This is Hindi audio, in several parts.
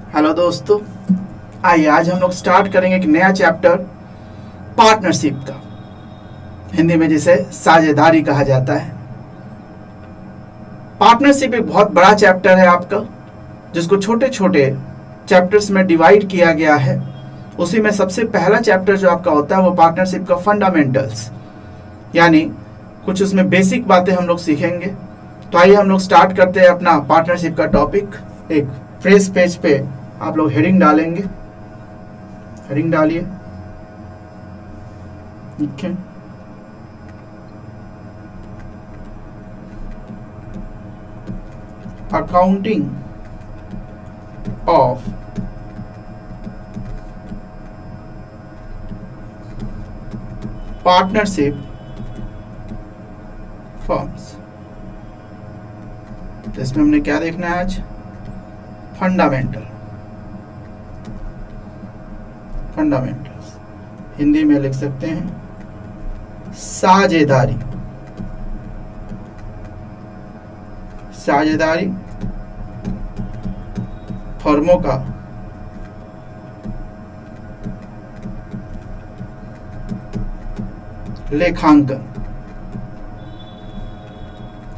हेलो दोस्तों, आइए आज हम लोग स्टार्ट करेंगे एक नया चैप्टर पार्टनरशिप का। हिंदी में जिसे साझेदारी कहा जाता है। पार्टनरशिप एक बहुत बड़ा चैप्टर है आपका, जिसको छोटे छोटे चैप्टर्स में डिवाइड किया गया है। उसी में सबसे पहला चैप्टर जो आपका होता है वो पार्टनरशिप का फंडामेंटल्स, यानी कुछ उसमें बेसिक बातें हम लोग सीखेंगे। तो आइए हम लोग स्टार्ट करते हैं अपना पार्टनरशिप का टॉपिक। एक फ्रेश पेज पे आप लोग हेडिंग डालेंगे। हेडिंग डालिए, ठीक है। Accounting of partnership firms. तो इसमें हमने क्या देखना है आज? फंडामेंटल्स हिंदी में लिख सकते हैं साझेदारी। साझेदारी फर्मों का लेखांकन,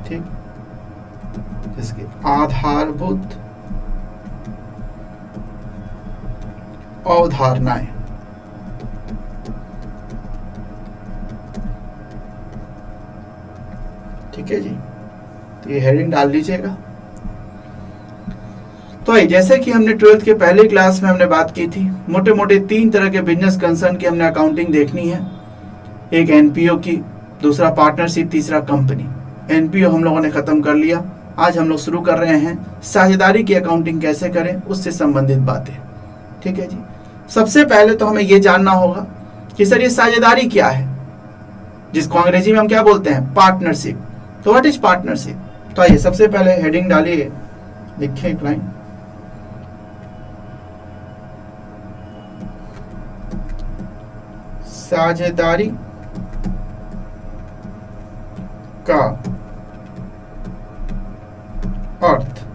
ठीक, जिसकी आधारभूत अवधारणाएं। ठीक है जी, तो ये हेडिंग डाल लीजिएगा। तो जैसे कि हमने 12th के पहले क्लास में हमने बात की थी, मोटे मोटे 3 तरह के बिजनेस कंसर्न की हमने अकाउंटिंग देखनी है। एक एनपीओ की, दूसरा पार्टनरशिप, तीसरा कंपनी। एनपीओ हम लोगों ने खत्म कर लिया। आज हम लोग शुरू कर रहे हैं साझेदारी की अकाउंटिंग कैसे करें, उससे संबंधित बातें। ठीक है जी। सबसे पहले तो हमें यह जानना होगा कि सर ये साझेदारी क्या है, जिसको अंग्रेजी में हम क्या बोलते हैं? पार्टनरशिप। तो व्हाट इज पार्टनरशिप? तो आइए सबसे पहले हेडिंग डालिए, लिखें एक लाइन। साझेदारी का अर्थ,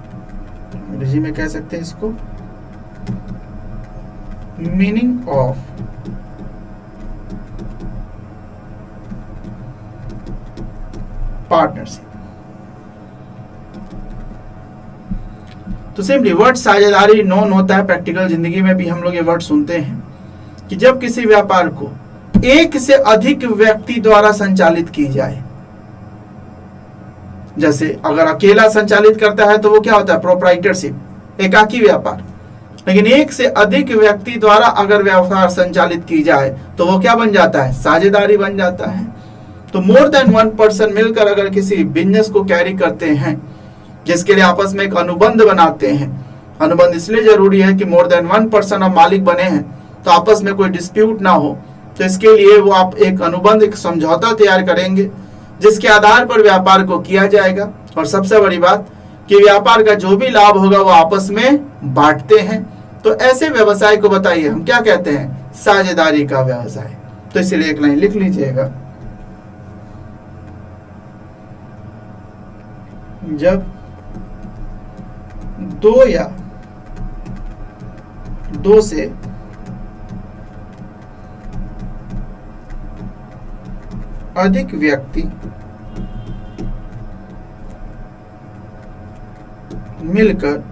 अंग्रेजी में कह सकते हैं इसको मीनिंग ऑफ पार्टनरशिप। तो सिंपली वर्ड साझेदारी नोन होता है, प्रैक्टिकल जिंदगी में भी हम लोग ये वर्ड सुनते हैं कि जब किसी व्यापार को एक से अधिक व्यक्ति द्वारा संचालित की जाए। जैसे अगर अकेला संचालित करता है तो वो क्या होता है? प्रोप्राइटरशिप, एकाकी व्यापार। लेकिन एक से अधिक व्यक्ति द्वारा अगर व्यापार संचालित की जाए तो वो क्या बन जाता है? साझेदारी बन जाता है। तो मोर देन 1 पर्सन मिलकर अगर किसी बिजनेस को कैरी करते हैं, जिसके लिए आपस में एक अनुबंध बनाते हैं। अनुबंध इसलिए जरूरी है कि मोर देन 1 पर्सन अब मालिक बने हैं तो आपस में कोई डिस्प्यूट ना हो। तो इसके लिए वो आप एक अनुबंध, एक समझौता तैयार करेंगे, जिसके आधार पर व्यापार को किया जाएगा। और सबसे बड़ी बात कि व्यापार का जो भी लाभ होगा वो आपस में बांटते हैं। तो ऐसे व्यवसाय को बताइए हम क्या कहते हैं? साझेदारी का व्यवसाय। तो इसलिए एक लाइन लिख लीजिएगा। जब 2 या 2 से अधिक व्यक्ति मिलकर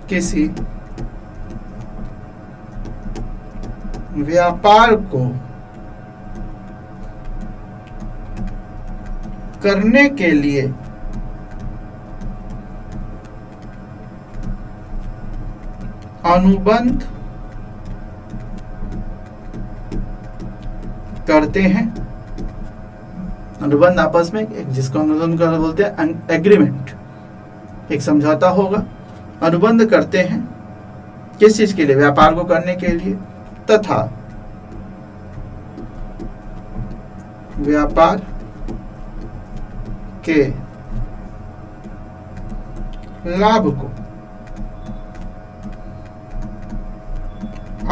किसी व्यापार को करने के लिए अनुबंध करते हैं। अनुबंध आपस में एक, जिसको हम लोग बोलते हैं एग्रीमेंट, एक समझौता होगा। अनुबंध करते हैं किस चीज के लिए? व्यापार को करने के लिए, तथा व्यापार के लाभ को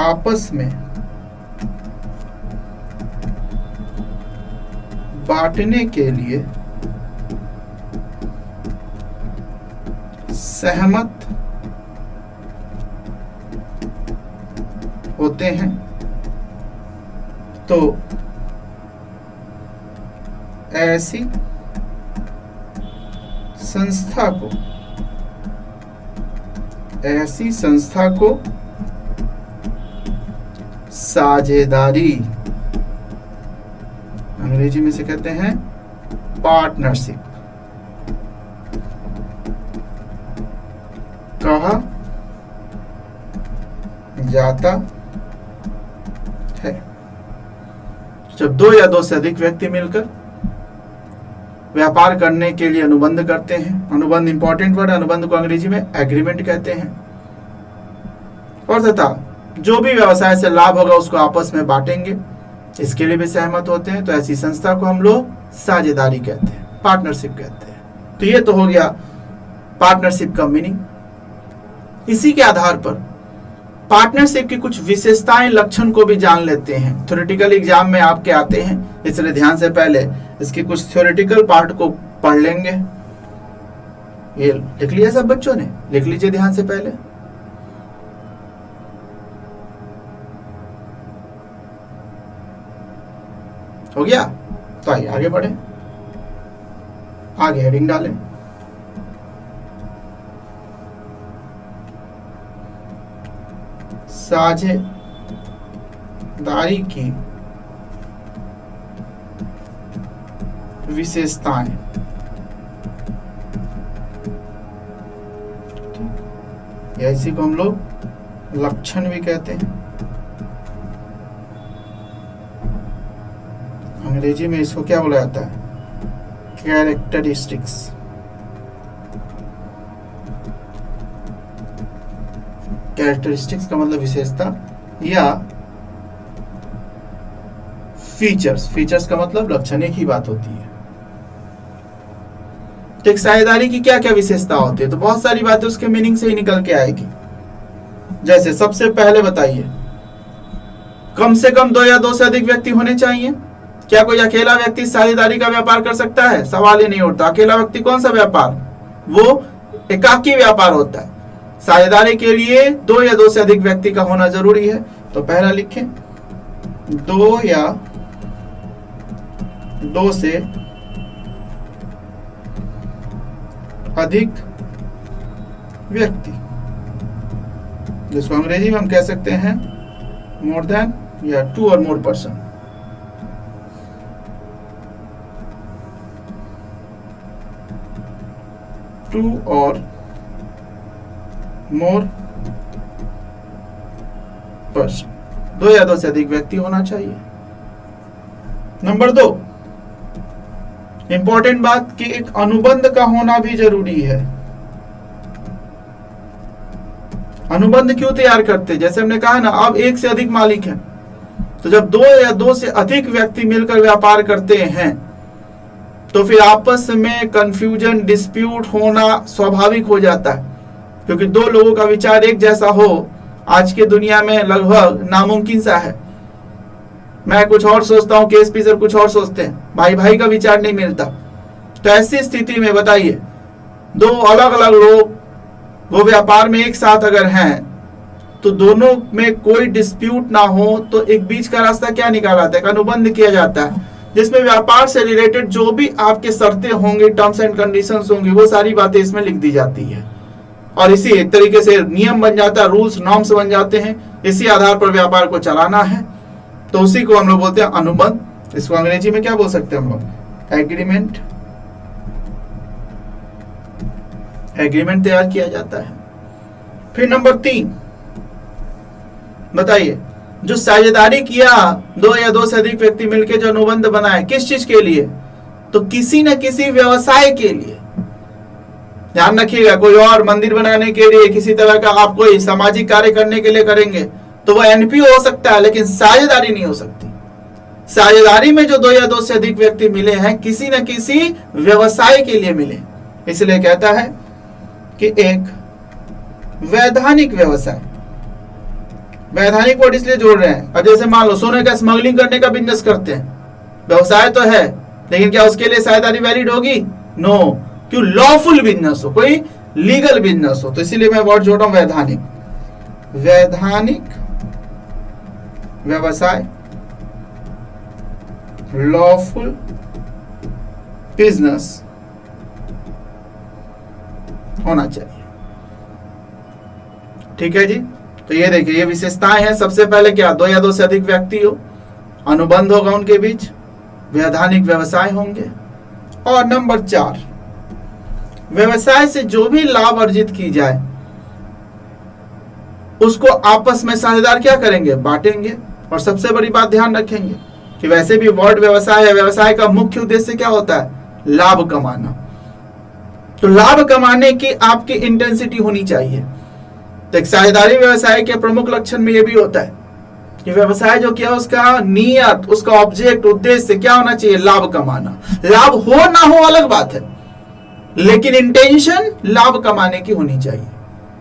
आपस में बांटने के लिए सहमत होते हैं तो ऐसी संस्था को साझेदारी, अंग्रेजी में से कहते हैं पार्टनरशिप, कहा जाता है। जब दो या दो से अधिक व्यक्ति मिलकर व्यापार करने के लिए अनुबंध करते हैं, अनुबंध इंपॉर्टेंट वर्ड, अनुबंध को अंग्रेजी में एग्रीमेंट कहते हैं, और तथा जो भी व्यवसाय से लाभ होगा उसको आपस में बांटेंगे, इसके लिए भी सहमत होते हैं, तो ऐसी संस्था को हम लोग साझेदारी कहते हैं, पार्टनरशिप कहते हैं। तो ये तो हो गया पार्टनरशिप का मीनिंग। इसी के आधार पर पार्टनरशिप की कुछ विशेषताएं, लक्षण को भी जान लेते हैं। थ्योरेटिकल एग्जाम में आपके आते हैं, इसलिए ध्यान से पहले इसकी कुछ थ्योरेटिकल पार्ट को पढ़ लेंगे। ये लिख लिया सब बच्चों ने? लिख लीजिए ध्यान से पहले। हो गया? तो आइए आगे बढ़े, आगे हेडिंग डालें। साझेदारी की विशेषताएं। या इसी को हम लोग लक्षण भी कहते हैं, अंग्रेजी में इसको क्या बोला जाता है? कैरेक्टरिस्टिक्स। कैरेक्टरिस्टिक्स का मतलब विशेषता या फीचर्स, फीचर्स का मतलब लक्षण, एक ही बात होती है। तो साझेदारी की क्या क्या विशेषता होती है? तो बहुत सारी बातें उसके मीनिंग से ही निकल के आएगी। जैसे सबसे पहले बताइए, कम से कम दो या दो से अधिक व्यक्ति होने चाहिए। क्या कोई अकेला व्यक्ति साझेदारी का व्यापार कर सकता है? सवाल ही नहीं उठता। अकेला व्यक्ति कौन सा व्यापार? वो एकाकी व्यापार होता है। साझेदारी के लिए दो या दो से अधिक व्यक्ति का होना जरूरी है। तो पहला लिखें, दो या दो से अधिक व्यक्ति, जिसको अंग्रेजी में हम कह सकते हैं मोर देन या टू और मोर पर्सन। टू और मोर पर्सन, दो या दो से अधिक व्यक्ति होना चाहिए। नंबर 2, इंपॉर्टेंट बात कि एक अनुबंध का होना भी जरूरी है। अनुबंध क्यों तैयार करते? जैसे हमने कहा ना, अब एक से अधिक मालिक है, तो जब दो या दो से अधिक व्यक्ति मिलकर व्यापार करते हैं तो फिर आपस में कंफ्यूजन, डिस्प्यूट होना स्वाभाविक हो जाता है, क्योंकि दो लोगों का विचार एक जैसा हो आज के दुनिया में लगभग नामुमकिन सा है। मैं कुछ और सोचता हूं, केएसपी सर कुछ और सोचते हैं, भाई भाई का विचार नहीं मिलता। तो ऐसी स्थिति में बताइए, दो अलग अलग लोग वो व्यापार में एक साथ अगर हैं तो दोनों में कोई डिस्प्यूट ना हो तो एक बीच का रास्ता क्या निकाला जाता है? अनुबंध किया जाता है, जिसमें व्यापार से रिलेटेड जो भी आपके शर्तें होंगी, टर्म्स एंड कंडीशंस होंगी, वो सारी बातें इसमें लिख दी जाती है और इसी एक तरीके से नियम बन जाता है, रूल्स नॉर्म्स बन जाते हैं। इसी आधार पर व्यापार को चलाना है, तो उसी को हम लोग बोलते हैं अनुबंध। इसको अंग्रेजी में क्या बोल सकते हैं हम लोग? एग्रीमेंट। एग्रीमेंट तैयार किया जाता है। फिर नंबर 3 बताइए, जो साझेदारी किया, दो या दो से अधिक व्यक्ति मिलकर जो अनुबंध बनाए, किस चीज के लिए? तो किसी न किसी व्यवसाय के लिए। ध्यान रखिएगा, कोई और मंदिर बनाने के लिए, किसी तरह का आप कोई सामाजिक कार्य करने के लिए करेंगे तो वह एनपीओ हो सकता है, लेकिन साझेदारी नहीं हो सकती। साझेदारी में जो दो या दो से अधिक व्यक्ति मिले हैं, किसी न किसी व्यवसाय के लिए मिले, इसलिए कहता है कि एक वैधानिक व्यवसाय। वैधानिक वर्ड इसलिए जोड़ रहे हैं, अब जैसे मान लो सोने का स्मगलिंग करने का बिजनेस करते हैं, व्यवसाय तो है, लेकिन क्या उसके लिए साझेदारी वैलिड होगी? नो। क्यों? लॉफुल बिजनेस हो, कोई लीगल बिजनेस हो, तो इसीलिए मैं वर्ड जोड़ रहा हूं वैधानिक, वैधानिक व्यवसाय, लॉफुल बिजनेस होना चाहिए। ठीक है जी। तो ये देखिए, ये विशेषताएं हैं। सबसे पहले क्या, दो या दो से अधिक व्यक्ति हो, अनुबंध होगा उनके बीच, वैधानिक व्यवसाय होंगे, और नंबर 4, व्यवसाय से जो भी लाभ अर्जित की जाए उसको आपस में साझेदार क्या करेंगे, बांटेंगे। और सबसे बड़ी बात ध्यान रखेंगे कि वैसे भी वर्ड व्यवसाय है, व्यवसाय का मुख्य उद्देश्य क्या होता है, लाभ कमाना। तो लाभ कमाने की आपकी इंटेंसिटी होनी चाहिए। तो एक साझेदारी व्यवसाय के प्रमुख लक्षण में यह भी होता है कि व्यवसाय जो किया उसका नियत, उसका ऑब्जेक्ट, उद्देश्य क्या होना चाहिए, लाभ कमाना। लाभ हो ना हो अलग बात है, लेकिन इंटेंशन लाभ कमाने की होनी चाहिए,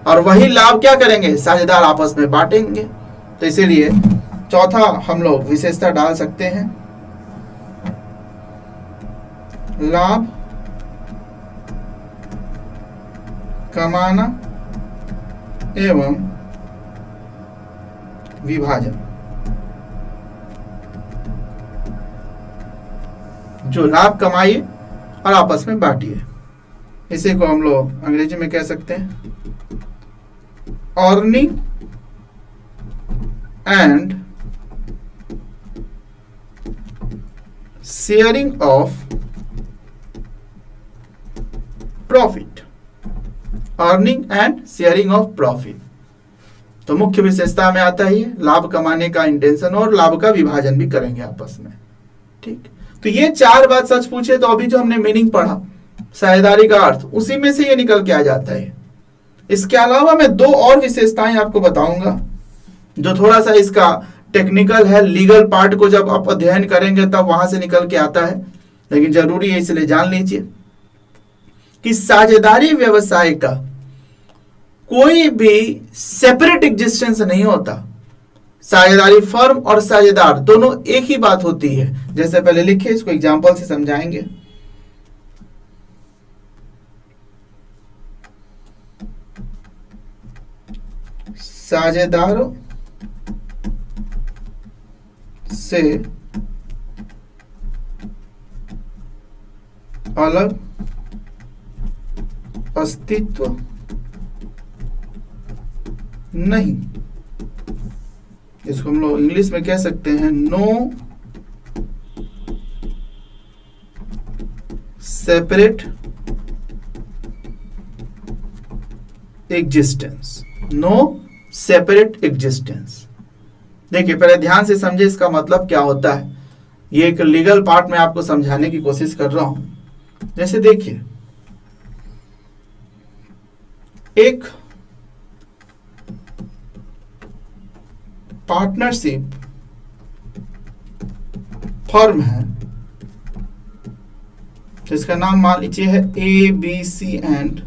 और वही लाभ क्या करेंगे, साझेदार आपस में बांटेंगे। तो इसीलिए चौथा हम लोग विशेषता डाल सकते हैं, लाभ कमाना एवं विभाजन। जो लाभ कमाइए और आपस में बांटिए, इसी को हम लोग अंग्रेजी में कह सकते हैं earning and sharing of profit, earning and sharing of profit. तो मुख्य विशेषता में आता है लाभ कमाने का इंटेंशन, और लाभ का विभाजन भी करेंगे आपस में। ठीक, तो ये 4 बात सच पूछे तो अभी जो हमने मीनिंग पढ़ा साझेदारी का अर्थ, उसी में से ये निकल के आ जाता है। इसके अलावा मैं 2 और विशेषताएं आपको बताऊंगा जो थोड़ा सा इसका टेक्निकल है, लीगल पार्ट को जब आप अध्ययन करेंगे तब वहां से निकल के आता है, लेकिन जरूरी है इसलिए जान लीजिए कि साझेदारी व्यवसाय का कोई भी सेपरेट एग्जिस्टेंस नहीं होता। साझेदारी फर्म और साझेदार दोनों एक ही बात होती है। जैसे पहले लिखे, इसको एग्जांपल से समझाएंगे। साझेदारों से अलग अस्तित्व नहीं, इसको हम लोग इंग्लिश में कह सकते हैं no separate existence, no separate existence. देखिए पहले ध्यान से समझे इसका मतलब क्या होता है। ये एक लीगल पार्ट में आपको समझाने की कोशिश कर रहा हूं। जैसे देखिए, एक पार्टनरशिप फर्म है, तो इसका नाम मान लीजिए है ABC एंड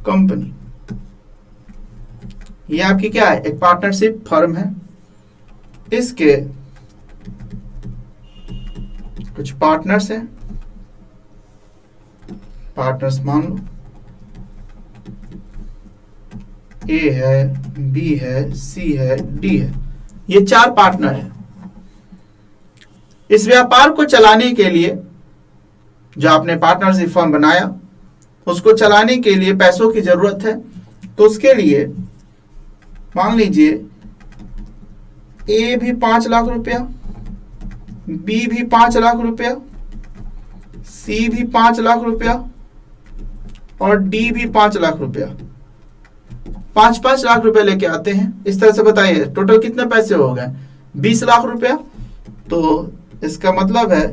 कंपनी। ये आपकी क्या है, एक पार्टनरशिप फर्म है। इसके कुछ पार्टनर्स हैं, पार्टनर्स मान लो A है, B है, C है, D है। ये 4 पार्टनर हैं। इस व्यापार को चलाने के लिए जो आपने पार्टनरशिप फर्म बनाया, उसको चलाने के लिए पैसों की जरूरत है। तो उसके लिए मान लीजिए A भी 5 लाख रुपया, B भी 5 लाख रुपया, C भी 5 लाख रुपया और D भी 5 लाख रुपया, 5-5 लाख रुपए लेके आते हैं। इस तरह से बताइए टोटल कितने पैसे हो गए, 20 लाख रुपया। तो इसका मतलब है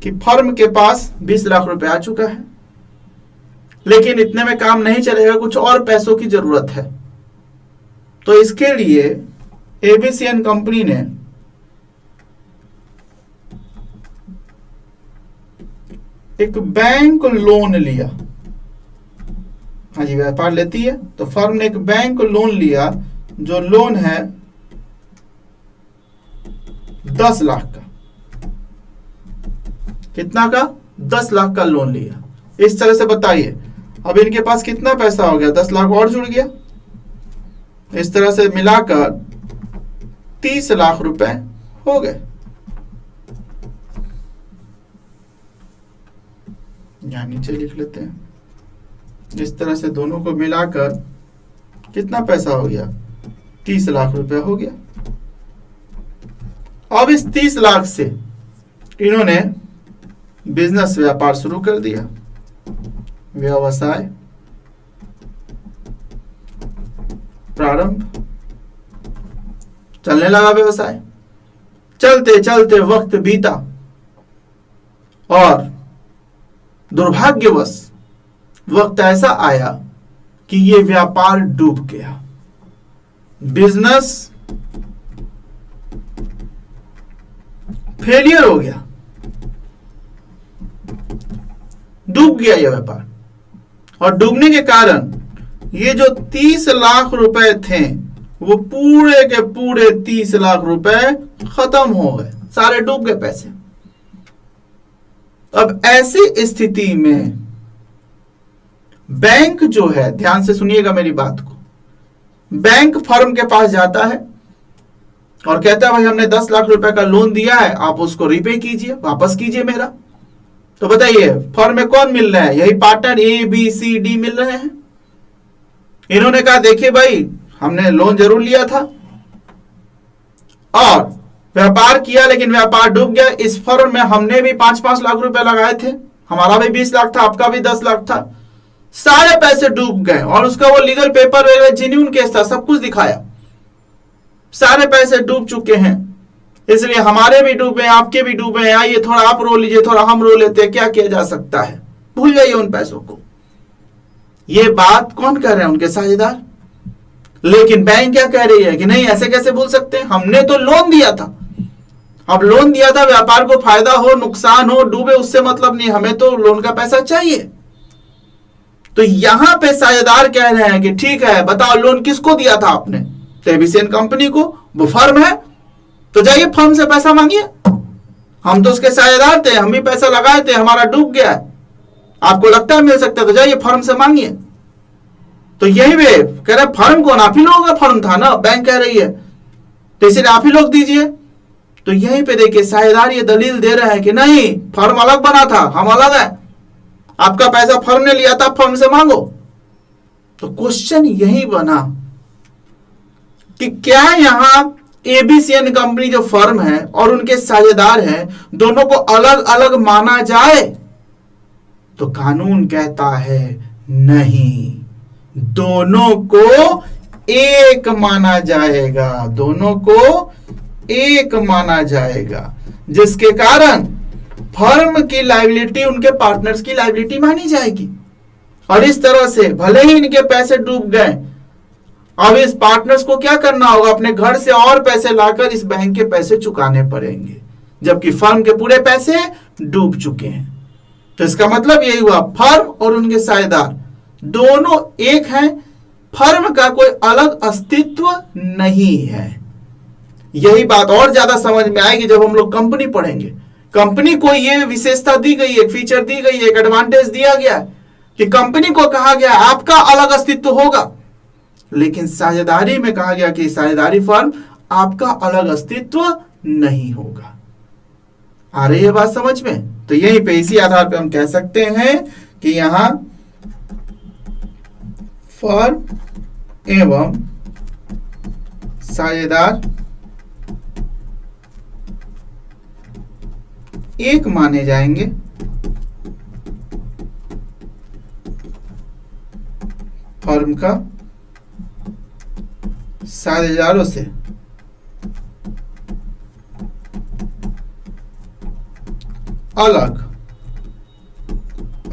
कि फर्म के पास 20 लाख रुपए आ चुका है। लेकिन इतने में काम नहीं चलेगा, कुछ और पैसों की जरूरत है। तो इसके लिए ABC एंड कंपनी ने एक बैंक लोन लिया। हाँ जी, व्यापार लेती है तो फर्म ने एक बैंक लोन लिया, जो लोन है 10 लाख का। कितना का, 10 लाख का लोन लिया। इस तरह से बताइए अब इनके पास कितना पैसा हो गया, 10 लाख और जुड़ गया। इस तरह से मिलाकर 30 लाख रुपए हो गए। यहां नीचे लिख लेते हैं। इस तरह से दोनों को मिलाकर कितना पैसा हो गया, 30 लाख रुपए हो गया। अब इस 30 लाख से इन्होंने बिजनेस व्यापार शुरू कर दिया, व्यवसाय प्रारंभ, चलने लगा व्यवसाय। चलते चलते वक्त बीता और दुर्भाग्यवश वक्त ऐसा आया कि ये व्यापार डूब गया, बिजनेस फेलियर हो गया, डूब गया ये व्यापार। और डूबने के कारण ये जो 30 लाख रुपए थे वो पूरे के पूरे 30 लाख रुपए खत्म हो गए, सारे डूब गए पैसे। अब ऐसी स्थिति में बैंक जो है, ध्यान से सुनिएगा मेरी बात को, बैंक फर्म के पास जाता है और कहता है भाई हमने 10 लाख रुपए का लोन दिया है, आप उसको रिपे कीजिए, वापस कीजिए मेरा। तो बताइए फर्म में कौन मिल रहा है, यही partner A B C D मिल रहे हैं। इन्होंने कहा देखिए भाई हमने लोन जरूर लिया था और व्यापार किया, लेकिन व्यापार डूब गया। इस फर्म में हमने भी 5-5 लाख रुपए लगाए थे, हमारा भी 20 लाख था, आपका भी 10 लाख था, सारे पैसे डूब गए। और उसका वो लीगल पेपर वगैरह जेन्युइन केस था, सब कुछ दिखाया, सारे पैसे डूब चुके हैं, इसलिए हमारे भी डूबे, आपके भी डूबे, आइए थोड़ा आप रो लीजिए, थोड़ा हम रो लेते हैं, क्या किया जा सकता है, भूल जाइए उन पैसों को। ये बात कौन कह रहे हैं, उनके साझेदार। लेकिन बैंक क्या कह रही है कि नहीं ऐसे कैसे भूल सकते हैं, हमने तो लोन दिया था। अब लोन दिया था, व्यापार को फायदा हो नुकसान हो डूबे उससे मतलब नहीं, हमें तो लोन का पैसा चाहिए। तो यहां पे साझेदार कह रहे हैं कि ठीक है बताओ लोन किसको दिया था आपने, तेबिसियन कंपनी को, वो फर्म है तो जाइए फर्म से पैसा मांगिए, हम तो उसके साझेदार थे, हम भी पैसा लगाए थे, हमारा डूब गया है, आपको लगता है मिल सकता है तो जाइए फर्म से मांगिए। तो यही वे कह रहे फर्म कौन, आप ही लोगों का फर्म था ना, बैंक कह रही है, तो इसलिए आप ही लोग दीजिए। तो यहीं पे देखिए साझेदार ये दलील दे रहा है कि नहीं फर्म अलग बना था, हम अलग है, आपका पैसा फर्म ने लिया था, फर्म से मांगो। तो क्वेश्चन यही बना कि क्या यहां एबीसीएन कंपनी जो फर्म है और उनके साझेदार हैं दोनों को अलग अलग माना जाए। तो कानून कहता है नहीं, दोनों को एक माना जाएगा, दोनों को एक माना जाएगा, जिसके कारण फर्म की लायबिलिटी उनके पार्टनर्स की लायबिलिटी मानी जाएगी। और इस तरह से भले ही इनके पैसे डूब गए, अब इस पार्टनर्स को क्या करना होगा, अपने घर से और पैसे लाकर इस बैंक के पैसे चुकाने पड़ेंगे, जबकि फर्म के पूरे पैसे डूब चुके हैं। तो इसका मतलब यही हुआ फर्म और उनके साझेदार दोनों एक हैं, फर्म का कोई अलग अस्तित्व नहीं है। यही बात और ज्यादा समझ में आएगी जब हम लोग कंपनी पढ़ेंगे। कंपनी को ये विशेषता दी गई, एक फीचर दी गई, एक एडवांटेज दिया गया कि कंपनी को कहा गया आपका अलग अस्तित्व होगा, लेकिन साझेदारी में कहा गया कि साझेदारी फर्म आपका अलग अस्तित्व नहीं होगा। आ रही है बात समझ में? तो यहीं पे इसी आधार पे हम कह सकते हैं कि यहां फर्म एवं साझेदार एक माने जाएंगे, फर्म का साझेदारों से अलग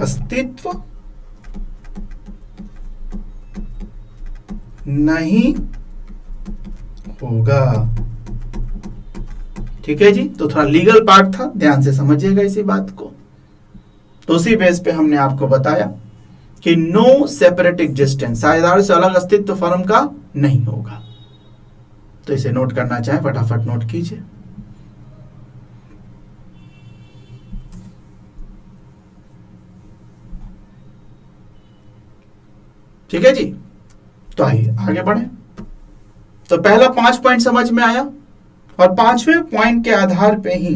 अस्तित्व नहीं होगा। ठीक है जी, तो थोड़ा लीगल पार्ट था, ध्यान से समझिएगा इसी बात को। तो उसी बेस पे हमने आपको बताया कि नो सेपरेट एग्जिस्टेंस, साझेदार से अलग अस्तित्व फर्म का नहीं होगा। तो इसे नोट करना चाहें फटाफट नोट कीजिए। ठीक है जी। तो आइए आगे बढ़े। तो पहला 5 पॉइंट समझ में आया, और 5वें पॉइंट के आधार पे ही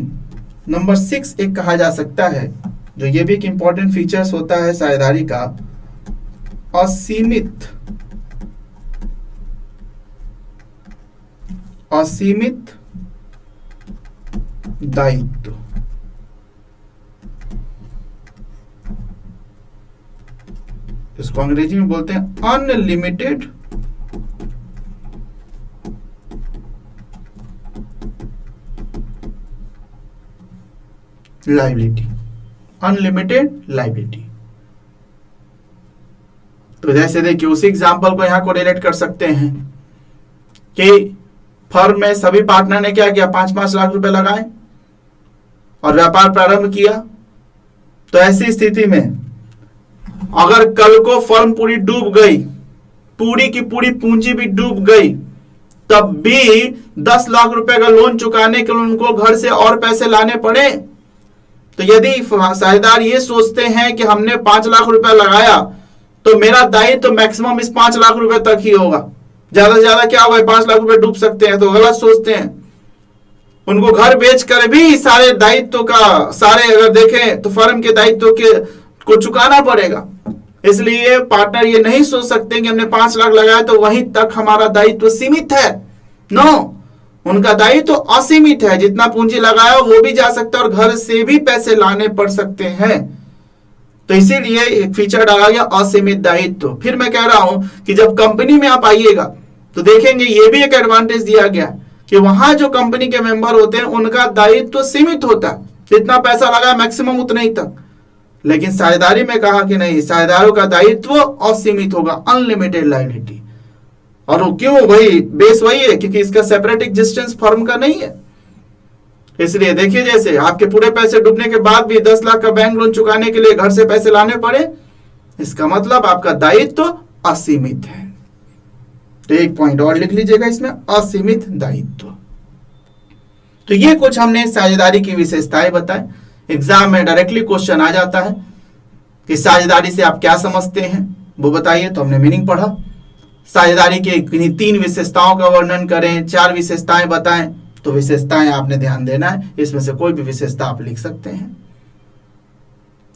नंबर 6 एक कहा जा सकता है, जो ये भी एक इंपॉर्टेंट फीचर्स होता है साझेदारी का, असीमित दायित्व। इसको अंग्रेजी में बोलते हैं अनलिमिटेड लायबिलिटी। Unlimited liability. तो जैसे देखिए उसी एग्जांपल को यहां को रिलेट कर सकते हैं कि फर्म में सभी पार्टनर ने क्या किया, 5-5 लाख रुपए लगाए और व्यापार प्रारंभ किया। तो ऐसी स्थिति में अगर कल को फर्म पूरी डूब गई, पूरी की पूरी पूंजी भी डूब गई, तब भी 10 लाख रुपए का लोन चुकाने के लिए उनको घर से और पैसे लाने पड़े। तो यदि साझेदार ये सोचते हैं कि हमने 5 लाख रुपए लगाया तो मेरा दायित्व तो मैक्सिमम इस 5 लाख रुपए तक ही होगा, ज्यादा से ज्यादा क्या होगा, 5 लाख रुपए डूब सकते हैं, तो गलत सोचते हैं। उनको घर बेचकर भी सारे दायित्व का, सारे अगर देखें तो फर्म के दायित्व को चुकाना पड़ेगा। इसलिए पार्टनर ये नहीं सोच सकते कि हमने 5 लाख लगाया तो वहीं तक हमारा दायित्व सीमित है। नो, उनका दायित्व तो असीमित है, जितना पूंजी लगाया वो भी जा सकता है और घर से भी पैसे लाने पड़ सकते हैं। तो इसीलिए एक फीचर डाला गया असीमित दायित्व। फिर मैं कह रहा हूं कि जब कंपनी में आप आइएगा तो देखेंगे ये भी एक एडवांटेज दिया गया कि वहां जो कंपनी के मेंबर होते हैं उनका दायित्व सीमित होता है, जितना पैसा लगा मैक्सिमम उतना ही तक। लेकिन साझेदारी में कहा कि नहीं, साझेदारों का दायित्व असीमित होगा, अनलिमिटेड लायबिलिटी। और वो क्यों, वही बेस वही है क्योंकि इसका सेपरेट एग्जिस्टेंस फर्म का नहीं है। इसलिए देखिए जैसे आपके पूरे पैसे डूबने के बाद भी 10 लाख का बैंक लोन चुकाने के लिए घर से पैसे लाने पड़े, इसका मतलब आपका दायित्व तो असीमित है। तो एक पॉइंट और लिख लीजिएगा इसमें, असीमित दायित्व। तो ये कुछ हमने साझेदारी की विशेषताएं बताएं। एग्जाम में डायरेक्टली क्वेश्चन आ जाता है कि साझेदारी से आप क्या समझते हैं, वो बताइए। तो हमने मीनिंग पढ़ा, साझेदारी के किन्हीं 3 विशेषताओं का वर्णन करें, 4 विशेषताएं बताएं। तो विशेषताएं आपने ध्यान देना है, इसमें से कोई भी विशेषता आप लिख सकते हैं।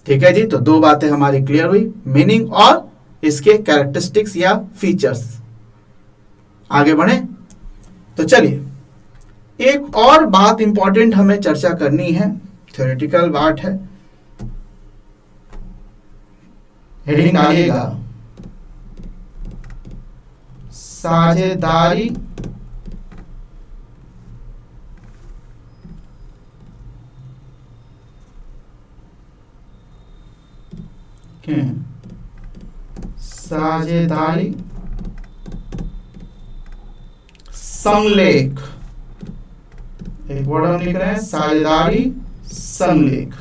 ठीक है जी। तो 2 बातें हमारी क्लियर हुई, मीनिंग और इसके कैरेक्टरिस्टिक्स या फीचर्स। आगे बढ़े तो चलिए एक और बात इंपॉर्टेंट हमें चर्चा करनी है, थ्योरेटिकल बात है। हेडिंग आएगा साझेदारी साझेदारी संलेख। एक वर्ड हम लिख रहे हैं, साझेदारी संलेख।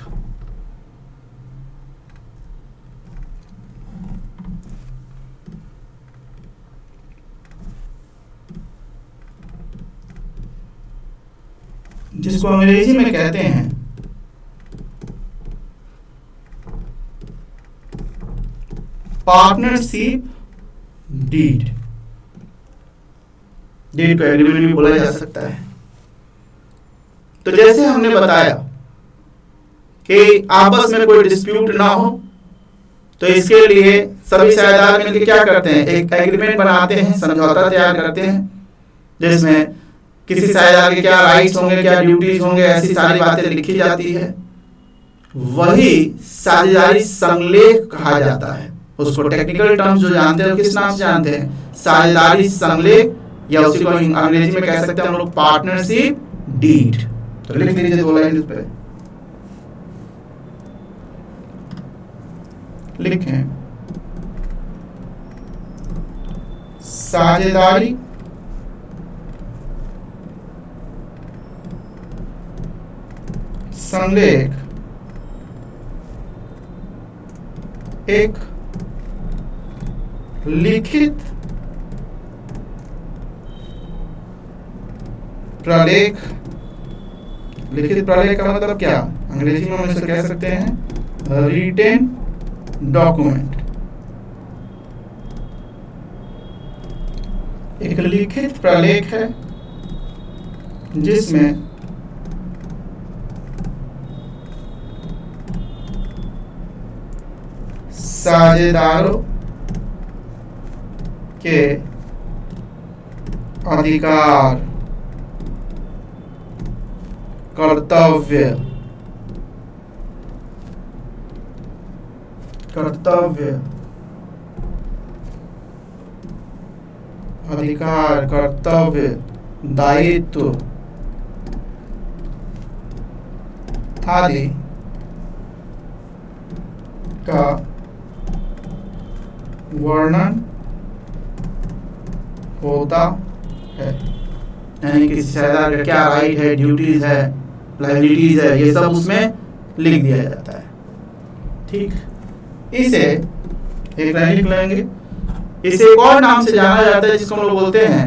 जिसको अंग्रेजी में कहते हैं पार्टनरशिप डीड। डीड को एग्रीमेंट भी बोला जा सकता है। तो जैसे हमने बताया कि आपस में कोई डिस्प्यूट ना हो, तो इसके लिए सभी साझेदार मिलकर क्या करते हैं, एक एग्रीमेंट बनाते हैं, समझौता तैयार करते हैं, जिसमें किसी साझेदार के क्या राइट्स होंगे, क्या ड्यूटीज होंगे, ऐसी सारी बातें लिखी जाती है। वही साझेदारी संलेख कहा जाता है। उसको टेक्निकल टर्म्स जो जानते हैं किस नाम से जानते हैं, साझेदारी संलेख, या उसी को अंग्रेजी में कह सकते हैं हम लोग पार्टनरशिप डीड। तो लिख लीजिए 2 लाइन इस पे लिखें, साझेदारी संलेख एक लिखित प्रलेख। लिखित प्रलेख का मतलब क्या, अंग्रेजी में हम इसे कह सकते हैं रिटेन डॉक्यूमेंट। एक लिखित प्रलेख है जिसमें साझेदारों के अधिकार, कर्तव्य अधिकार, कर्तव्य, दायित्व आदि का वर्णन होता है। यानी किसी साझेदार का क्या राइट है, ड्यूटीज है, लायबिलिटीज है, ये सब उसमें लिख दिया जाता है। ठीक, इसे एक लाइन लिख लेंगे। इसे एक और नाम से जाना जाता है जिसको हम लोग बोलते हैं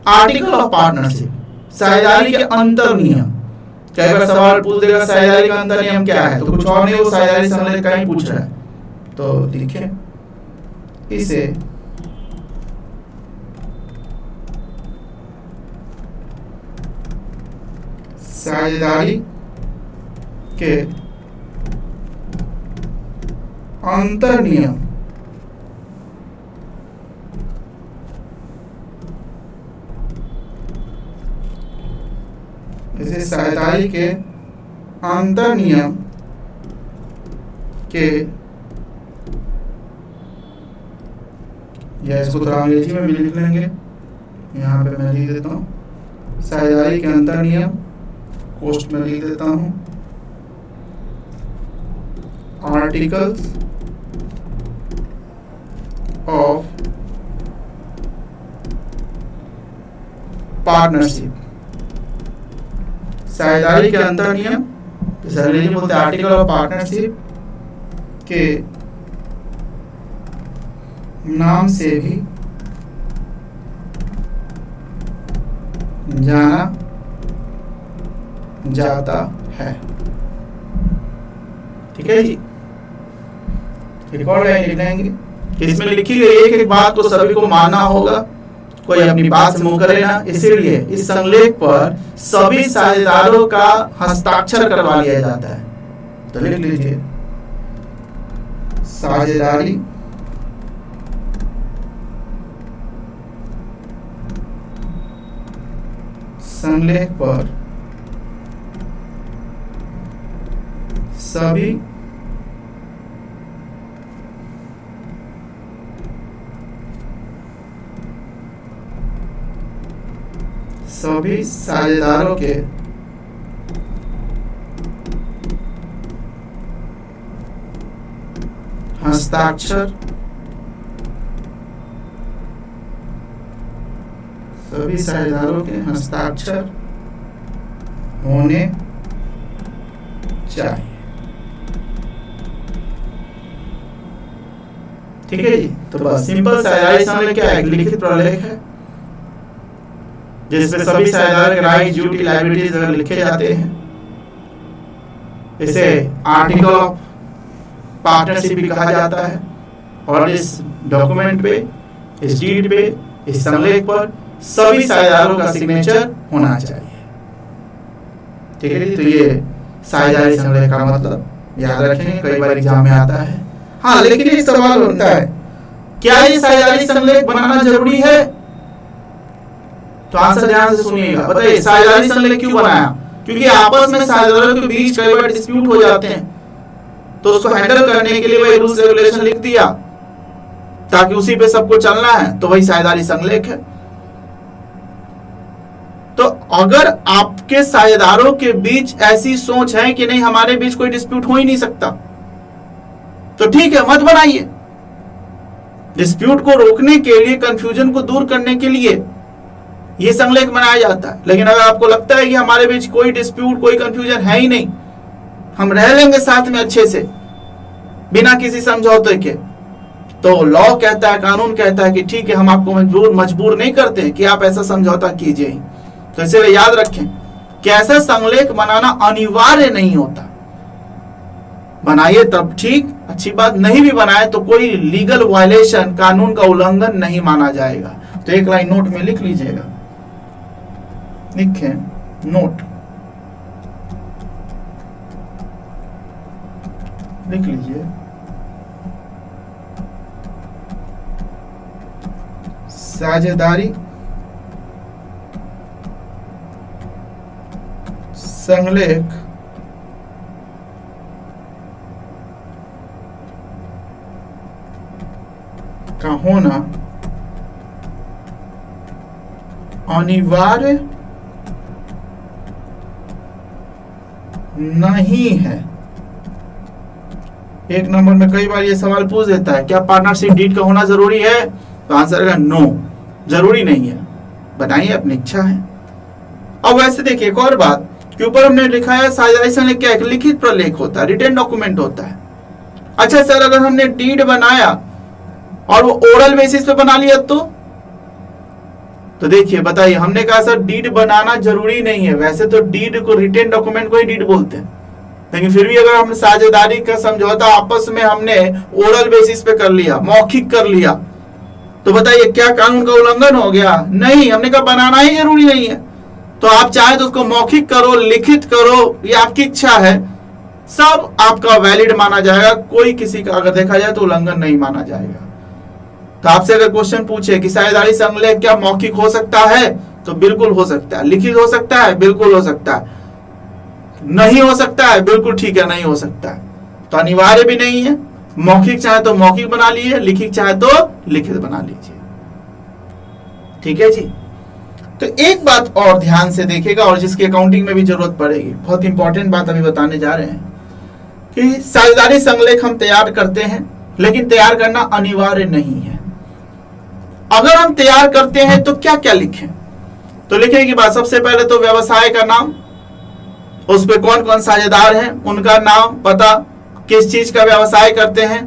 आर्टिकल ऑफ पार्टनरशिप, साझेदारी के अंतर नियम। कई बार सवाल पूछ देगा साझेदारी का अंतर नियम क्या है, तो कुछ और नहीं, वो साझेदारी संलेख का ही पूछ रहा है। तो लिखे इसे साझेदारी के अंतर नियम इसे साझेदारी के अंतर नियम के, या इसको थोड़ा अंग्रेजी में भी लिख लेंगे, यहाँ पे मैं लिख देता हूँ साझेदारी के अंतर नियम, पोस्ट में लिख देता हूँ आर्टिकल्स ऑफ पार्टनरशिप। साझेदारी के अंतर नियम, अंग्रेजी में बोलते हैं आर्टिकल ऑफ पार्टनरशिप के नाम से भी जाना जाता है। ठीक है जी, एक और लाइन लिख लेंगे। इसमें लिखी गई एक एक बात को सभी को मानना होगा, कोई अपनी बात से मुंह करे ना, इसीलिए इस संलेख पर सभी साझेदारों का हस्ताक्षर करवा लिया जाता है। तो लिख लीजिए साझेदारी संलेख पर सभी साझेदारों के हस्ताक्षर, सभी साझेदारों के हस्ताक्षर होने चाहिए। ठीक है जी, तो बस सिंपल साझेदारी संलेख क्या है? लिखित प्रलेख है जिसमें सभी साझेदारों के राइट, ड्यूटी, लायबिलिटीज अगर लिखे जाते हैं। इसे आर्टिकल ऑफ पार्टनरशिप भी कहा जाता है। और इस डॉक्यूमेंट पे, इस डीड पे, इस संलेख पर सभी साझेदारों का सिग्नेचर होना चाहिए। ठीक है जी, तो ये साझेदारी संलेख का मतलब याद रखेंगे, कई बार एग्जाम में आता है। हाँ, लेकिन एक सवाल होता है, क्या ये साझेदारी संलेख बनाना जरूरी है? तो आंसर ध्यान से सुनिएगा। बताइए साझेदारी संलेख क्यों बनाया? क्योंकि आपस में साझेदारों के बीच कई बार डिस्प्यूट हो जाते हैं, तो उसको हैंडल करने के लिए वही रूल्स रेगुलेशन लिख दिया ताकि उसी पे सबको चलना है, तो वही साझेदारी संलेख है। तो अगर आपके साझेदारों के बीच ऐसी सोच है कि नहीं हमारे बीच कोई डिस्प्यूट हो ही नहीं सकता, तो ठीक है, मत बनाइए। डिस्प्यूट को रोकने के लिए, कंफ्यूजन को दूर करने के लिए ये संलेख बनाया जाता है। लेकिन अगर आपको लगता है कि हमारे बीच कोई डिस्प्यूट, कोई कंफ्यूजन है ही नहीं, हम रह लेंगे साथ में अच्छे से बिना किसी समझौते के, तो लॉ कहता है, कानून कहता है कि ठीक है, हम आपको मजबूर नहीं करते कि आप ऐसा समझौता कीजिए। तो इसलिए याद रखें कि ऐसा संलेख बनाना अनिवार्य नहीं होता। बनाइए तब ठीक, अच्छी बात, नहीं भी बनाए तो कोई लीगल वायलेशन, कानून का उल्लंघन नहीं माना जाएगा। तो एक लाइन नोट में लिख लीजिएगा, लिखें नोट, लिख लीजिए साझेदारी संलेख का होना अनिवार्य नहीं है। एक नंबर में कई बार ये सवाल पूछ देता है, क्या पार्टनरशिप डीड का होना जरूरी है? तो आंसर है नो, जरूरी नहीं है, बनाइए, अपनी इच्छा है। अब वैसे देखिए एक और बात के ऊपर हमने लिखा है साझेदारी संलेख क्या है? लिखित प्रलेख होता है, रिटन डॉक्यूमेंट होता है। अच्छा सर, अगर हमने डीड बनाया और वो ओरल बेसिस पे बना लिया तो देखिए बताइए, हमने कहा सर डीड बनाना जरूरी नहीं है। वैसे तो डीड को, रिटेन डॉक्यूमेंट को ही डीड बोलते हैं, लेकिन फिर भी अगर हम साझेदारी का समझौता आपस में हमने ओरल बेसिस पे कर लिया, मौखिक कर लिया, तो बताइए क्या कानून का उल्लंघन हो गया? नहीं, हमने कहा बनाना ही जरूरी नहीं है। तो आप चाहे तो उसको मौखिक करो, लिखित करो, ये आपकी इच्छा है, सब आपका वैलिड माना जाएगा। कोई किसी का अगर देखा जाए तो उल्लंघन नहीं माना जाएगा। तो आपसे अगर क्वेश्चन पूछे कि साझेदारी संलेख क्या मौखिक हो सकता है, तो बिल्कुल हो सकता है। लिखित हो सकता है, बिल्कुल हो सकता है। नहीं हो सकता है, बिल्कुल ठीक है, नहीं हो सकता है। तो अनिवार्य भी नहीं है। मौखिक चाहे तो मौखिक बना लीजिए, लिखित चाहे तो लिखित बना लीजिए। ठीक है जी। तो एक बात और ध्यान से देखिएगा, और जिसकी अकाउंटिंग में भी जरूरत पड़ेगी, बहुत इंपॉर्टेंट बात अभी बताने जा रहे हैं कि साझेदारी संलेख हम तैयार करते हैं, लेकिन तैयार करना अनिवार्य नहीं है। अगर हम तैयार करते हैं तो क्या क्या लिखें? तो लिखने की बात, सबसे पहले तो व्यवसाय का नाम, उस पे कौन कौन साझेदार हैं, उनका नाम, पता, किस चीज का व्यवसाय करते हैं,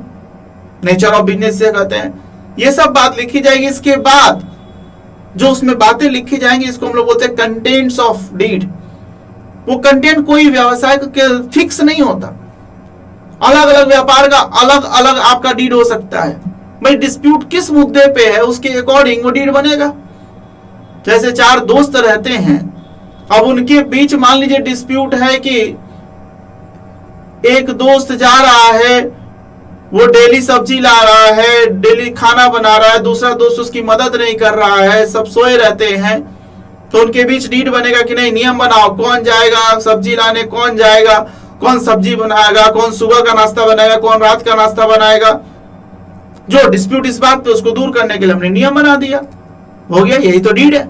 नेचर ऑफ बिजनेस से कहते हैं, ये सब बात लिखी जाएगी। इसके बाद जो उसमें बातें लिखी जाएंगी, इसको हम लोग बोलते हैं कंटेंट्स ऑफ डीड। वो कंटेंट कोई व्यवसाय के फिक्स नहीं होता, अलग अलग व्यापार का अलग अलग आपका डीड हो सकता है। भाई डिस्प्यूट किस मुद्दे पे है, उसके अकॉर्डिंग वो डीड बनेगा। जैसे चार दोस्त रहते हैं, अब उनके बीच मान लीजिए डिस्प्यूट है कि एक दोस्त जा रहा है, वो डेली सब्जी ला रहा है, डेली खाना बना रहा है, दूसरा दोस्त उसकी मदद नहीं कर रहा है, सब सोए रहते हैं, तो उनके बीच डीड बनेगा कि नहीं, नियम बनाओ, कौन जाएगा सब्जी लाने, कौन जाएगा, कौन सब्जी बनाएगा, कौन सुबह का नाश्ता बनाएगा, कौन रात का नाश्ता बनाएगा। जो डिस्प्यूट इस बात पे, उसको दूर करने के लिए हमने नियम बना दिया, हो गया, यही तो डीड है।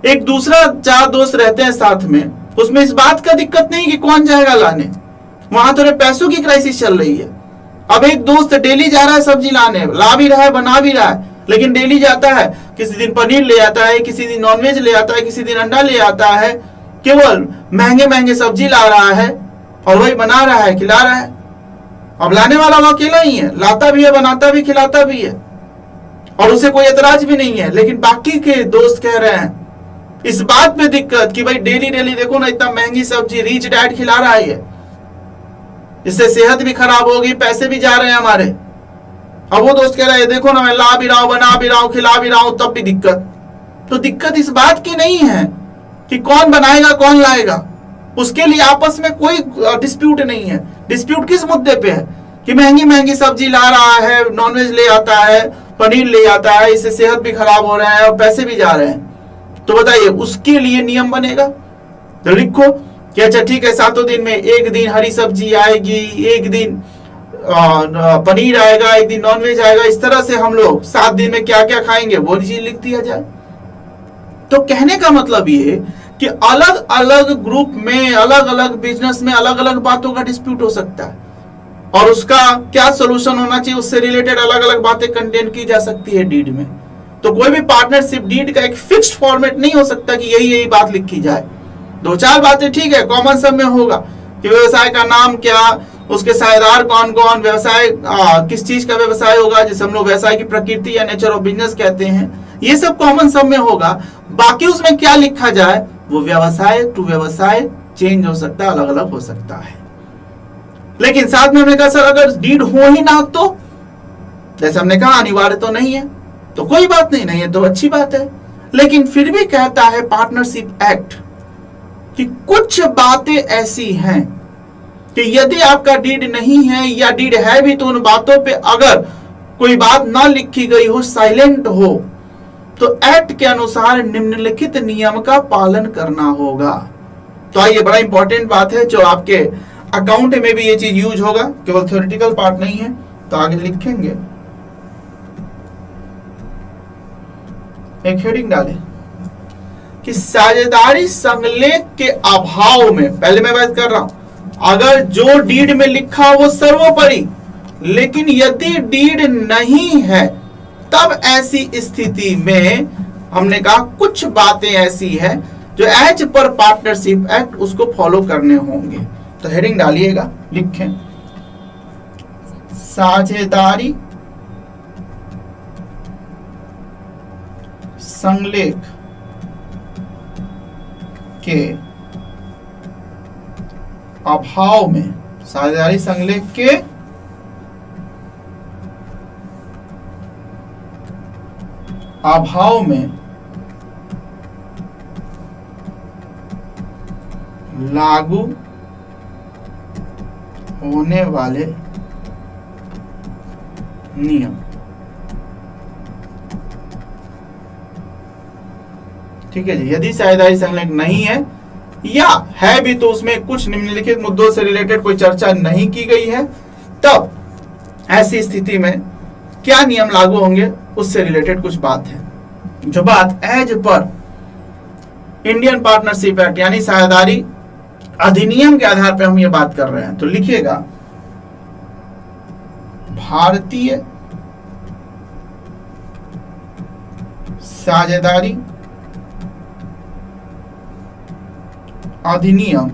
एक दूसरा चार दोस्त रहते हैं साथ में, उसमें इस बात का दिक्कत नहीं कि कौन जाएगा लाने, वहां थोड़े पैसों की क्राइसिस चल रही है। अब एक दोस्त डेली जा रहा है सब्जी लाने, ला भी रहा है, बना भी रहा है, लेकिन डेली जाता है, किसी दिन पनीर ले आता है, किसी दिन नॉनवेज ले आता है, किसी दिन अंडा ले आता है, केवल महंगे महंगे सब्जी ला रहा है और वही बना रहा है, खिला रहा है। अब लाने वाला वो अकेला ही है, लाता भी है, बनाता भी, खिलाता भी है, और उसे कोई एतराज भी नहीं है। लेकिन बाकी के दोस्त कह रहे हैं इस बात में दिक्कत कि भाई डेली डेली देखो ना, इतना महंगी सब्जी, रिच डैड खिला रहा है, इससे सेहत भी खराब होगी, पैसे भी जा रहे हैं हमारे। अब वो दोस्त कह रहा है देखो ना, मैं ला भी रहा हूं, बना भी रहा हूं, खिला भी रहा हूं, तब भी दिक्कत। तो दिक्कत इस बात की नहीं है कि कौन बनाएगा कौन लाएगा, उसके लिए आपस में कोई डिस्प्यूट नहीं है। डिस्प्यूट किस मुद्दे पे है कि महंगी महंगी सब्जी ला रहा है, नॉनवेज ले आता है, पनीर ले आता है, इससे सेहत भी खराब हो रहा है और पैसे भी जा रहे हैं। तो बताइए उसके लिए नियम बनेगा। तो लिखो कि अच्छा ठीक है, 7 दिन में एक दिन हरी सब्जी आएगी, एक दिन पनीर आएगा, एक दिन नॉनवेज आएगा। इस तरह से हम लोग 7 दिन में क्या क्या खाएंगे वो चीज लिख दिया जाए। तो कहने का मतलब ये कि अलग अलग ग्रुप में, अलग अलग बिजनेस में अलग अलग बातों का डिस्प्यूट हो सकता है, और उसका क्या सोल्यूशन होना चाहिए, उससे रिलेटेड अलग अलग बातें कंटेंट की जा सकती है डीड में। तो कोई भी पार्टनरशिप डीड का एक फिक्स्ड फॉर्मेट नहीं हो सकता कि यही यही बात लिखी जाए। 2-4 बातें ठीक है कॉमन सब में होगा कि व्यवसाय का नाम क्या, उसके साझेदार कौन कौन, व्यवसाय किस चीज का व्यवसाय होगा, जिसे हम लोग व्यवसाय की प्रकृति या नेचर ऑफ बिजनेस कहते हैं, ये सब कॉमन सब में होगा। बाकी उसमें क्या लिखा जाए वो व्यवसाय टू व्यवसाय चेंज हो सकता है, अलग अलग हो सकता है। लेकिन साथ में हमने कहा सर अगर डीड हो ही ना, तो जैसे हमने कहा अनिवार्य तो नहीं है, तो कोई बात नहीं, नहीं है तो अच्छी बात है। लेकिन फिर भी कहता है पार्टनरशिप एक्ट कि कुछ बातें ऐसी हैं कि यदि आपका डीड नहीं है या डीड है भी तो उन बातों पे अगर कोई बात ना लिखी गई हो, साइलेंट हो, तो एक्ट के अनुसार निम्नलिखित नियम का पालन करना होगा। तो ये बड़ा इंपॉर्टेंट बात है जो आपके अकाउंट में भी ये चीज यूज होगा, केवल थ्योरेटिकल पार्ट नहीं है। तो आगे लिखेंगे, एक हेडिंग डाले कि साझेदारी संलेख के अभाव में, पहले मैं बात कर रहा हूं, अगर जो डीड में लिखा वो सर्वोपरि, लेकिन यदि डीड नहीं है तब ऐसी स्थिति में हमने कहा कुछ बातें ऐसी है जो एज पर पार्टनरशिप एक्ट उसको फॉलो करने होंगे। तो हेडिंग डालिएगा, लिखें साझेदारी संलेख के अभाव में, साझेदारी संलेख के अभाव में लागू होने वाले नियम। ठीक है जी। यदि साझेदारी संलेख नहीं है या है भी तो उसमें कुछ निम्नलिखित मुद्दों से रिलेटेड कोई चर्चा नहीं की गई है, तब ऐसी स्थिति में क्या नियम लागू होंगे उससे रिलेटेड कुछ बात है, जो बात as per Indian partnership act यानी साझेदारी अधिनियम के आधार पर हम ये बात कर रहे हैं। तो लिखिएगा भारतीय साझेदारी अधिनियम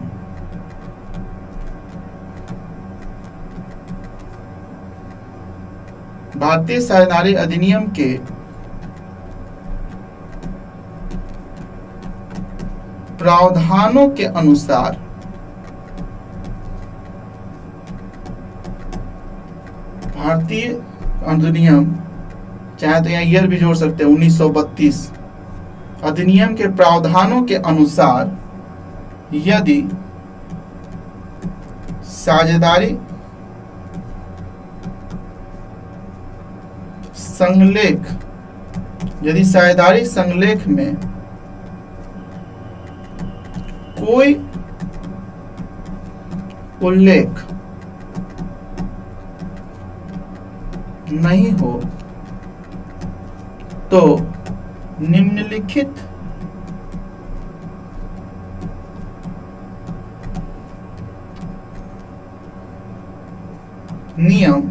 भारतीय साझेदारी अधिनियम के प्रावधानों के अनुसार भारतीय अधिनियम, चाहे तो यहाँ ईयर भी जोड़ सकते हैं, 1932 अधिनियम के प्रावधानों के अनुसार यदि साझेदारी संलेख, यदि साझेदारी संलेख में कोई उल्लेख नहीं हो तो निम्नलिखित नियम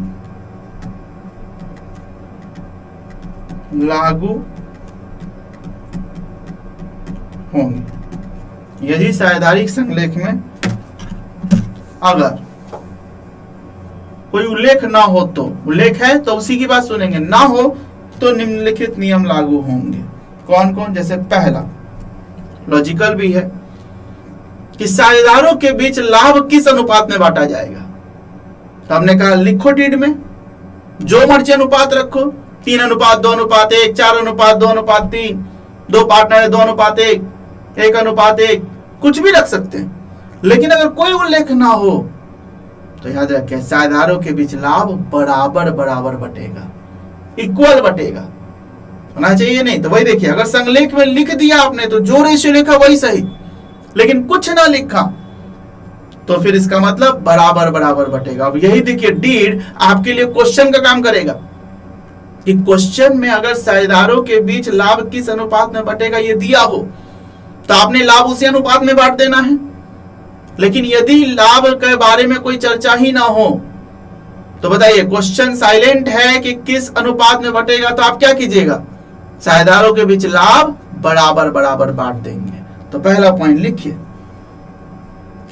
लागू होंगे। यदि साझेदारी संलेख में अगर कोई उल्लेख ना हो तो, उल्लेख है तो उसी की बात सुनेंगे, ना हो तो निम्नलिखित नियम लागू होंगे। कौन कौन? जैसे पहला, लॉजिकल भी है कि साझेदारों के बीच लाभ किस अनुपात में बांटा जाएगा। तो हमने कहा लिखो डीड में जो मर्जी अनुपात रखो, 3:2:1, 4:2:3, 2 पार्टनर 2:1, 1:1, कुछ भी रख सकते हैं। लेकिन अगर कोई उल्लेख ना हो तो याद रखें साझेदारों के बीच लाभ बराबर बराबर बटेगा, इक्वल बटेगा, होना चाहिए। नहीं तो वही देखिए, अगर संलेख में लिख दिया आपने तो जो रेशियो लिखा वही सही, लेकिन कुछ ना लिखा तो फिर इसका मतलब बराबर बराबर बटेगा। अब यही देखिए डीड आपके लिए क्वेश्चन का काम करेगा कि क्वेश्चन में अगर साझेदारों के बीच लाभ किस अनुपात में बटेगा ये दिया हो तो आपने लाभ उसी अनुपात में बांट देना है। लेकिन यदि लाभ के बारे में कोई चर्चा ही ना हो तो बताइए क्वेश्चन साइलेंट है कि किस अनुपात में बटेगा, तो आप क्या कीजिएगा? साझेदारों के बीच लाभ बराबर बराबर बांट देंगे। तो पहला पॉइंट लिखिए,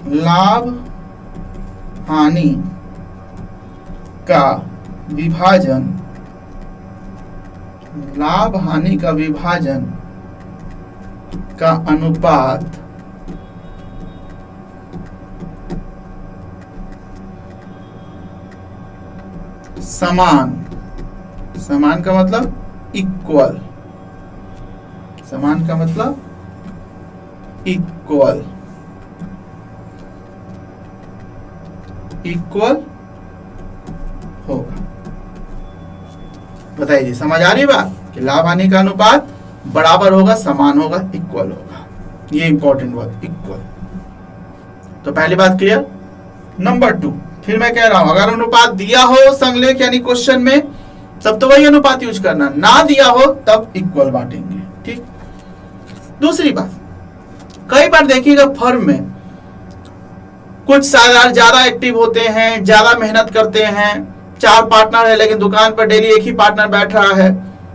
लाभ हानि का विभाजन, लाभ हानि का विभाजन का अनुपात समान, समान का मतलब इक्वल, समान का मतलब इक्वल, इक्वल होगा। बताइए, समझ आ रही बात कि लाभ हानि का अनुपात बराबर होगा, समान होगा, इक्वल होगा। ये इंपॉर्टेंट वर्ड इक्वल। तो पहली बात क्लियर। नंबर 2, फिर मैं कह रहा हूं अगर अनुपात दिया हो संलेख यानी क्वेश्चन में तब तो वही अनुपात यूज करना, ना दिया हो तब इक्वल बांटेंगे। ठीक। दूसरी बात, कई बार देखिएगा फर्म में कुछ साझेदार ज्यादा एक्टिव होते हैं, ज्यादा मेहनत करते हैं, 4 पार्टनर है लेकिन दुकान पर डेली एक ही पार्टनर बैठ रहा है,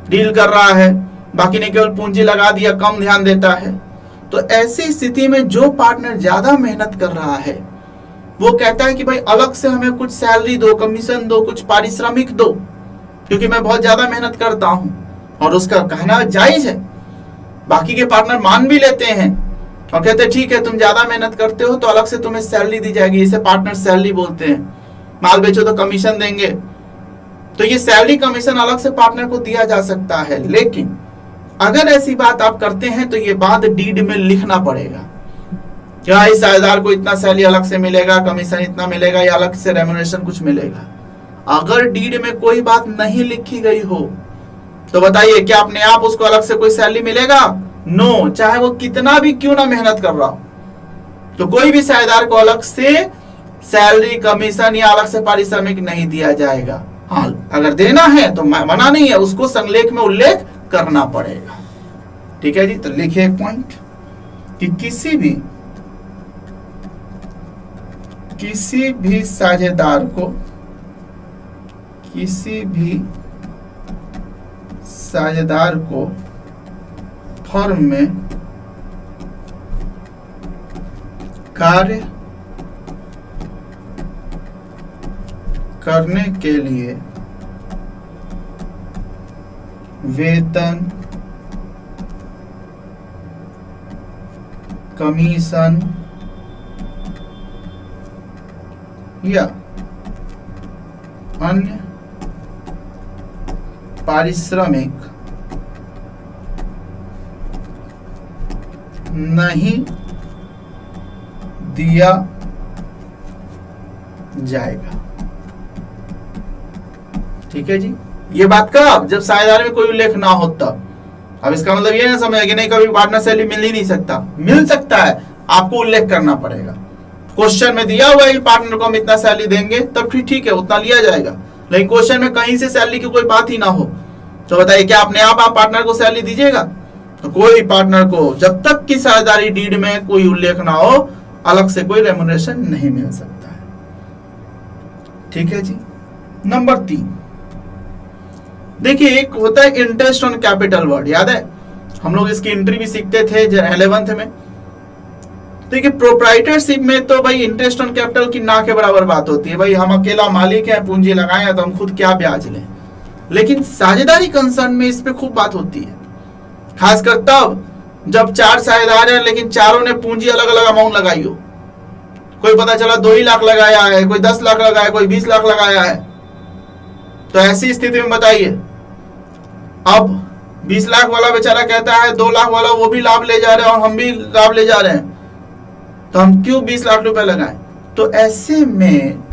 डील कर रहा है, बाकी ने केवल पूंजी लगा दिया, कम ध्यान देता है। तो ऐसी स्थिति में जो पार्टनर ज्यादा मेहनत कर रहा है वो कहता है कि भाई अलग से हमें कुछ सैलरी दो, कमीशन दो, कुछ पारिश्रमिक दो, क्योंकि मैं बहुत ज्यादा मेहनत करता हूं। और उसका कहना जायज है, बाकी के पार्टनर मान भी लेते हैं और कहते हैं ठीक है तुम ज्यादा मेहनत करते हो तो अलग से तुम्हें सैलरी दी जाएगी, इसे पार्टनर सैलरी बोलते हैं। माल बेचो तो कमीशन देंगे। तो ये सैलरी कमीशन अलग से पार्टनर को दिया जा सकता है, लेकिन अगर ऐसी बात आप करते हैं तो ये बात डीड में लिखना पड़ेगा। क्या इस साझेदार को इतना सैलरी अलग से मिलेगा, कमीशन इतना मिलेगा या अलग से रेम्युनरेशन कुछ मिलेगा। अगर डीड में कोई बात नहीं लिखी गई हो तो बताइए क्या अपने आप उसको अलग से कोई सैलरी मिलेगा? नो, चाहे वो कितना भी क्यों ना मेहनत कर रहा हो। तो कोई भी साझेदार को अलग से सैलरी, कमीशन या अलग से पारिश्रमिक नहीं दिया जाएगा। हाँ, अगर देना है तो मना नहीं है, उसको संलेख में उल्लेख करना पड़ेगा। ठीक है जी। तो लिखिए एक पॉइंट कि किसी भी साझेदार को, किसी भी साझेदार को फर्म में कार्य करने के लिए वेतन, कमीशन या अन्य पारिश्रमिक नहीं दिया जाएगा। ठीक है जी। ये बात कब? जब साझेदार में कोई उल्लेख ना हो तब। अब इसका मतलब ये ना समझे कि नहीं कभी पार्टनर सैलरी मिल ही नहीं सकता। मिल सकता है, आपको उल्लेख करना पड़ेगा। क्वेश्चन में दिया हुआ है कि पार्टनर को हम इतना सैलरी देंगे तब ठीक है, उतना लिया जाएगा। लेकिन क्वेश्चन में कहीं से सैलरी की कोई बात ही ना हो तो बताइए क्या अपने आप पार्टनर को सैलरी दीजिएगा? तो कोई पार्टनर को जब तक की साझेदारी डीड में कोई उल्लेख ना हो अलग से कोई रेम्युनरेशन नहीं मिल सकता है। ठीक है जी। नंबर 3, देखिए एक होता है इंटरेस्ट ऑन कैपिटल वर्ड, याद है हम लोग इसकी एंट्री भी सीखते थे 11th में। देखिए प्रोप्राइटरशिप में तो भाई इंटरेस्ट ऑन कैपिटल की ना के बराबर बात होती है। भाई हम अकेला मालिक हैं, पूंजी लगाए तो हम खुद क्या ब्याज लें। लेकिन साझेदारी कंसर्न में इस पे खूब बात होती है, खासकर तब जब 4 साझेदार हैं लेकिन चारों ने पूंजी अलग अलग अमाउंट लगाई हो। कोई पता चला 2 ही लाख लगाया है, कोई 10 लाख लगाया, कोई 20 लाख लगाया है। तो ऐसी स्थिति में बताइए, अब 20 लाख वाला बेचारा कहता है 2 लाख वाला वो भी लाभ ले जा रहे हैं और हम भी लाभ ले जा रहे हैं, तो हम क्यों 20 लाख रुपए लगाएं? तो ऐसे में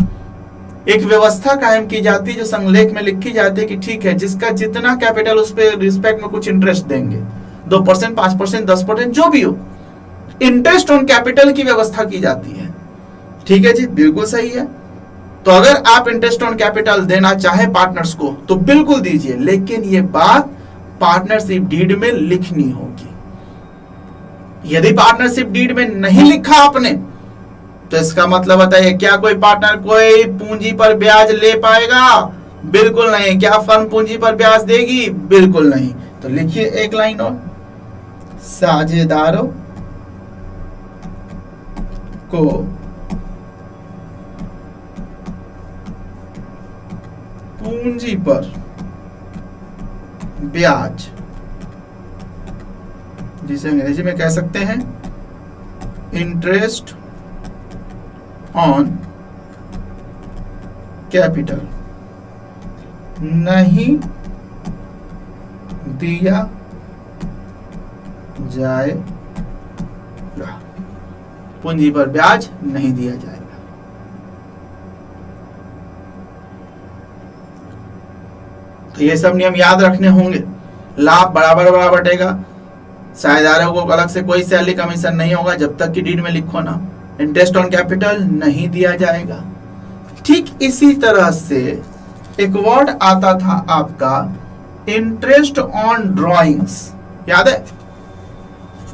एक व्यवस्था कायम की जाती है जो संलेख में लिखी जाती है कि ठीक है जिसका जितना कैपिटल उस पर रिस्पेक्ट में कुछ इंटरेस्ट देंगे, 2%, 5%, 10% जो भी हो, इंटरेस्ट ऑन कैपिटल की व्यवस्था की जाती है। ठीक है जी, बिल्कुल सही है। तो अगर आप इंटरेस्ट ऑन कैपिटल देना चाहे पार्टनर्स को तो बिल्कुल दीजिए, लेकिन ये बात पार्टनरशिप डीड में लिखनी होगी। यदि पार्टनरशिप डीड में नहीं लिखा आपने तो इसका मतलब बताइए क्या कोई पार्टनर कोई पूंजी पर ब्याज ले पाएगा? बिल्कुल नहीं। क्या फर्म पूंजी पर ब्याज देगी? बिल्कुल नहीं। तो लिखिए एक लाइन और, साझेदारों को पूंजी पर ब्याज, जिसे अंग्रेजी में कह सकते हैं इंटरेस्ट ऑन कैपिटल, नहीं दिया जाएगा, पूंजी पर ब्याज नहीं दिया जाएगा। तो ये सब नियम याद रखने होंगे। लाभ बराबर बराबर बटेगा, साझेदारों को अलग से कोई सैलरी कमीशन नहीं होगा जब तक कि डीड में लिखो ना, इंटरेस्ट ऑन कैपिटल नहीं दिया जाएगा। ठीक इसी तरह से एक वर्ड आता था आपका इंटरेस्ट ऑन ड्रॉइंग्स, याद है?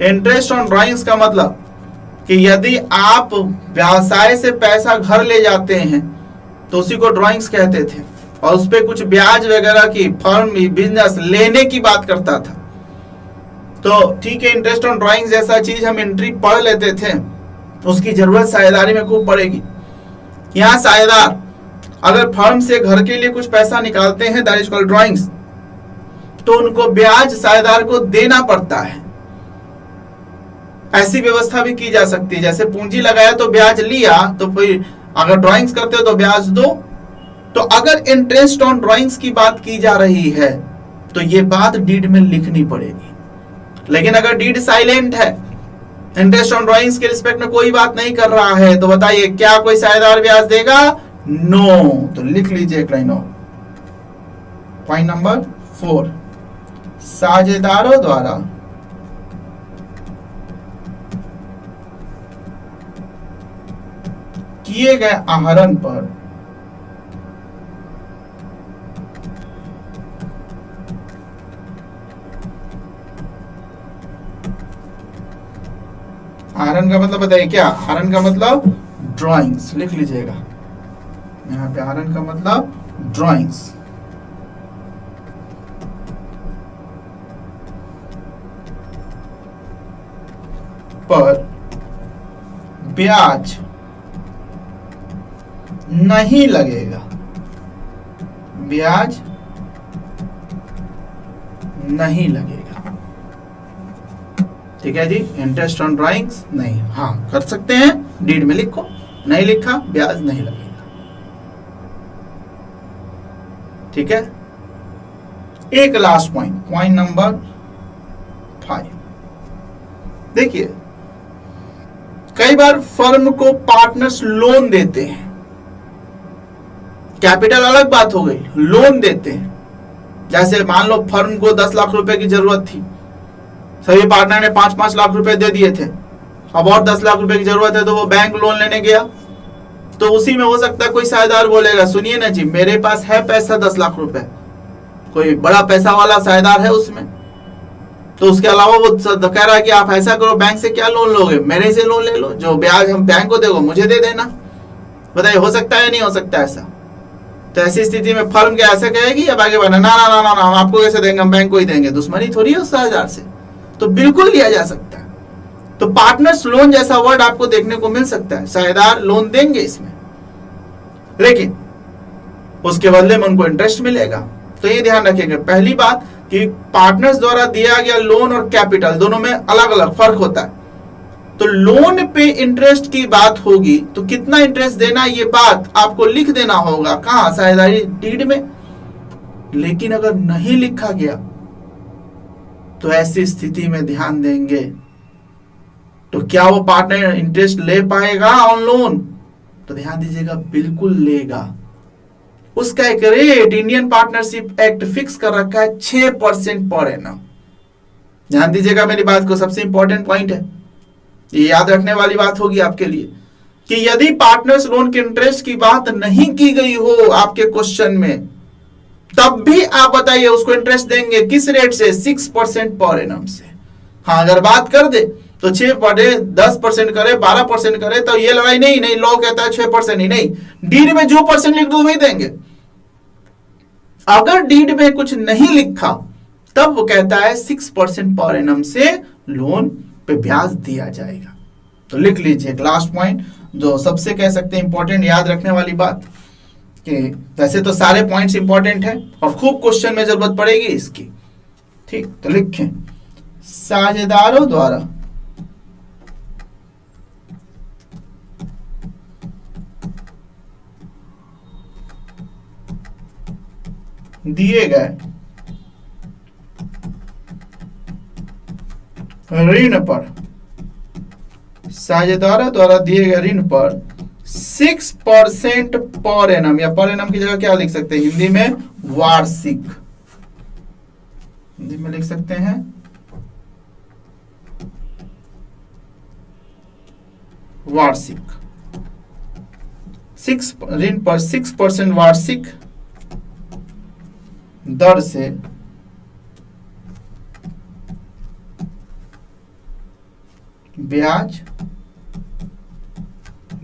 इंटरेस्ट ऑन ड्रॉइंग्स का मतलब कि यदि आप व्यवसाय से पैसा घर ले जाते हैं तो उसी को ड्रॉइंग्स कहते थे, और उस पर कुछ ब्याज वगैरह की फर्म बिजनेस लेने की बात करता था। तो ठीक है, इंटरेस्ट ऑन ड्रॉइंग्स जैसा चीज हम एंट्री पढ़ लेते थे, उसकी जरूरत साझेदारी में खूब पड़ेगी। यहाँ साझेदार अगर फर्म से घर के लिए कुछ पैसा निकालते हैं, दैट इज कॉल्ड ड्रॉइंग्स, तो उनको ब्याज साझेदार को देना पड़ता है। ऐसी व्यवस्था भी की जा सकती है, जैसे पूंजी लगाया तो ब्याज लिया, तो फिर अगर ड्रॉइंग्स करते हो तो ब्याज दो। तो अगर इंटरेस्ट ऑन ड्रॉइंग्स की बात की जा रही है तो ये बात डीड में लिखनी पड़ेगी। लेकिन अगर डीड साइलेंट है, इंटरेस्ट ऑन ड्रॉइंग्स के रिस्पेक्ट में कोई बात नहीं कर रहा है, तो बताइए क्या कोई साझेदार ब्याज देगा? नो। तो लिख लीजिए एक लाइन और, पॉइंट नंबर 4, साझेदारों द्वारा किए गए आहरण पर आहरण का मतलब बताइए क्या? आहरण का मतलब ड्राइंग्स, लिख लीजिएगा यहाँ पे, आहरण का मतलब ड्राइंग्स। पर ब्याज नहीं लगेगा, ब्याज नहीं लगेगा। ठीक है जी, इंटरेस्ट ऑन ड्राइंग्स नहीं, हाँ कर सकते हैं, डीड में लिखो, नहीं लिखा ब्याज नहीं लगेगा। ठीक है, एक लास्ट पॉइंट, पॉइंट नंबर 5। देखिए, कई बार फर्म को पार्टनर्स लोन देते हैं, कैपिटल अलग बात हो गई, लोन देते हैं। जैसे मान लो फर्म को 10 लाख रुपए की जरूरत थी, सभी पार्टनर ने 5-5 लाख रुपए दे दिए थे, अब और 10 लाख रुपए की जरूरत है तो वो बैंक लोन लेने गया। तो उसी में हो सकता है कोई साझेदार बोलेगा, सुनिए ना जी, मेरे पास है पैसा 10 लाख रुपए, कोई बड़ा पैसा वाला साझेदार है उसमें, तो उसके अलावा वो कह रहा है कि आप ऐसा करो, बैंक से क्या लोन लोगे, मेरे से लोन ले लो, जो ब्याज हम बैंक को देगा मुझे दे देना। बताइए हो सकता है नहीं हो सकता ऐसा? तो ऐसी स्थिति में फर्म क्या ऐसे कहेगी अब आगे बढ़ना, ना ना ना ना हम आपको कैसे देंगे, हम बैंक को ही देंगे, दुश्मनी थोड़ी है उस साझेदार से। तो बिल्कुल लिया जा सकता है। तो पार्टनर्स लोन जैसा वर्ड आपको देखने को मिल सकता है, साझेदार लोन देंगे इसमें, लेकिन उसके बदले में उनको इंटरेस्ट मिलेगा। तो ये ध्यान रखेंगे, पहली बात कि पार्टनर्स द्वारा दिया गया लोन और कैपिटल दोनों में अलग अलग फर्क होता है। तो लोन पे इंटरेस्ट की बात होगी तो कितना इंटरेस्ट देना, ये बात आपको लिख देना होगा, कहां? साझेदारी डीड में। लेकिन अगर नहीं लिखा गया तो ऐसी स्थिति में ध्यान देंगे, तो क्या वो पार्टनर इंटरेस्ट ले पाएगा ऑन लोन? तो ध्यान दीजिएगा, बिल्कुल लेगा। उसका एक rate Indian partnership act fix कर रखा है 6% पर एनम। ध्यान दीजिएगा मेरी बात को, सबसे इंपॉर्टेंट पॉइंट है, ये याद रखने वाली बात होगी आपके लिए, कि यदि पार्टनर्स लोन के इंटरेस्ट की बात नहीं की गई हो आपके क्वेश्चन में, तब भी आप बताइए उसको इंटरेस्ट देंगे किस रेट से? 6% पर एनम से। हाँ, अगर बात कर दे तो 6 पढ़े 10% करे 12% करे तो ये लड़ाई नहीं, नहीं लॉ कहता है 6% ही नहीं, डीड में जो परसेंट लिख दो वही देंगे। अगर डीड में कुछ नहीं लिखा तब वो कहता है 6% पर एनम से लोन पे ब्याज दिया जाएगा। तो लिख लीजिए लास्ट पॉइंट, जो सबसे कह सकते हैं इंपॉर्टेंट याद रखने वाली बात, कि वैसे तो सारे पॉइंट्स इंपॉर्टेंट हैं और खूब क्वेश्चन में जरूरत पड़ेगी इसकी। ठीक, तो लिखें, साझेदारों द्वारा दिए गए ऋण पर, साझेदारों द्वारा दिए गए ऋण पर 6% पर एनम, या पर एनम की जगह क्या लिख सकते हैं हिंदी में, वार्षिक, हिंदी में लिख सकते हैं वार्षिक, ऋण पर 6% वार्षिक दर से ब्याज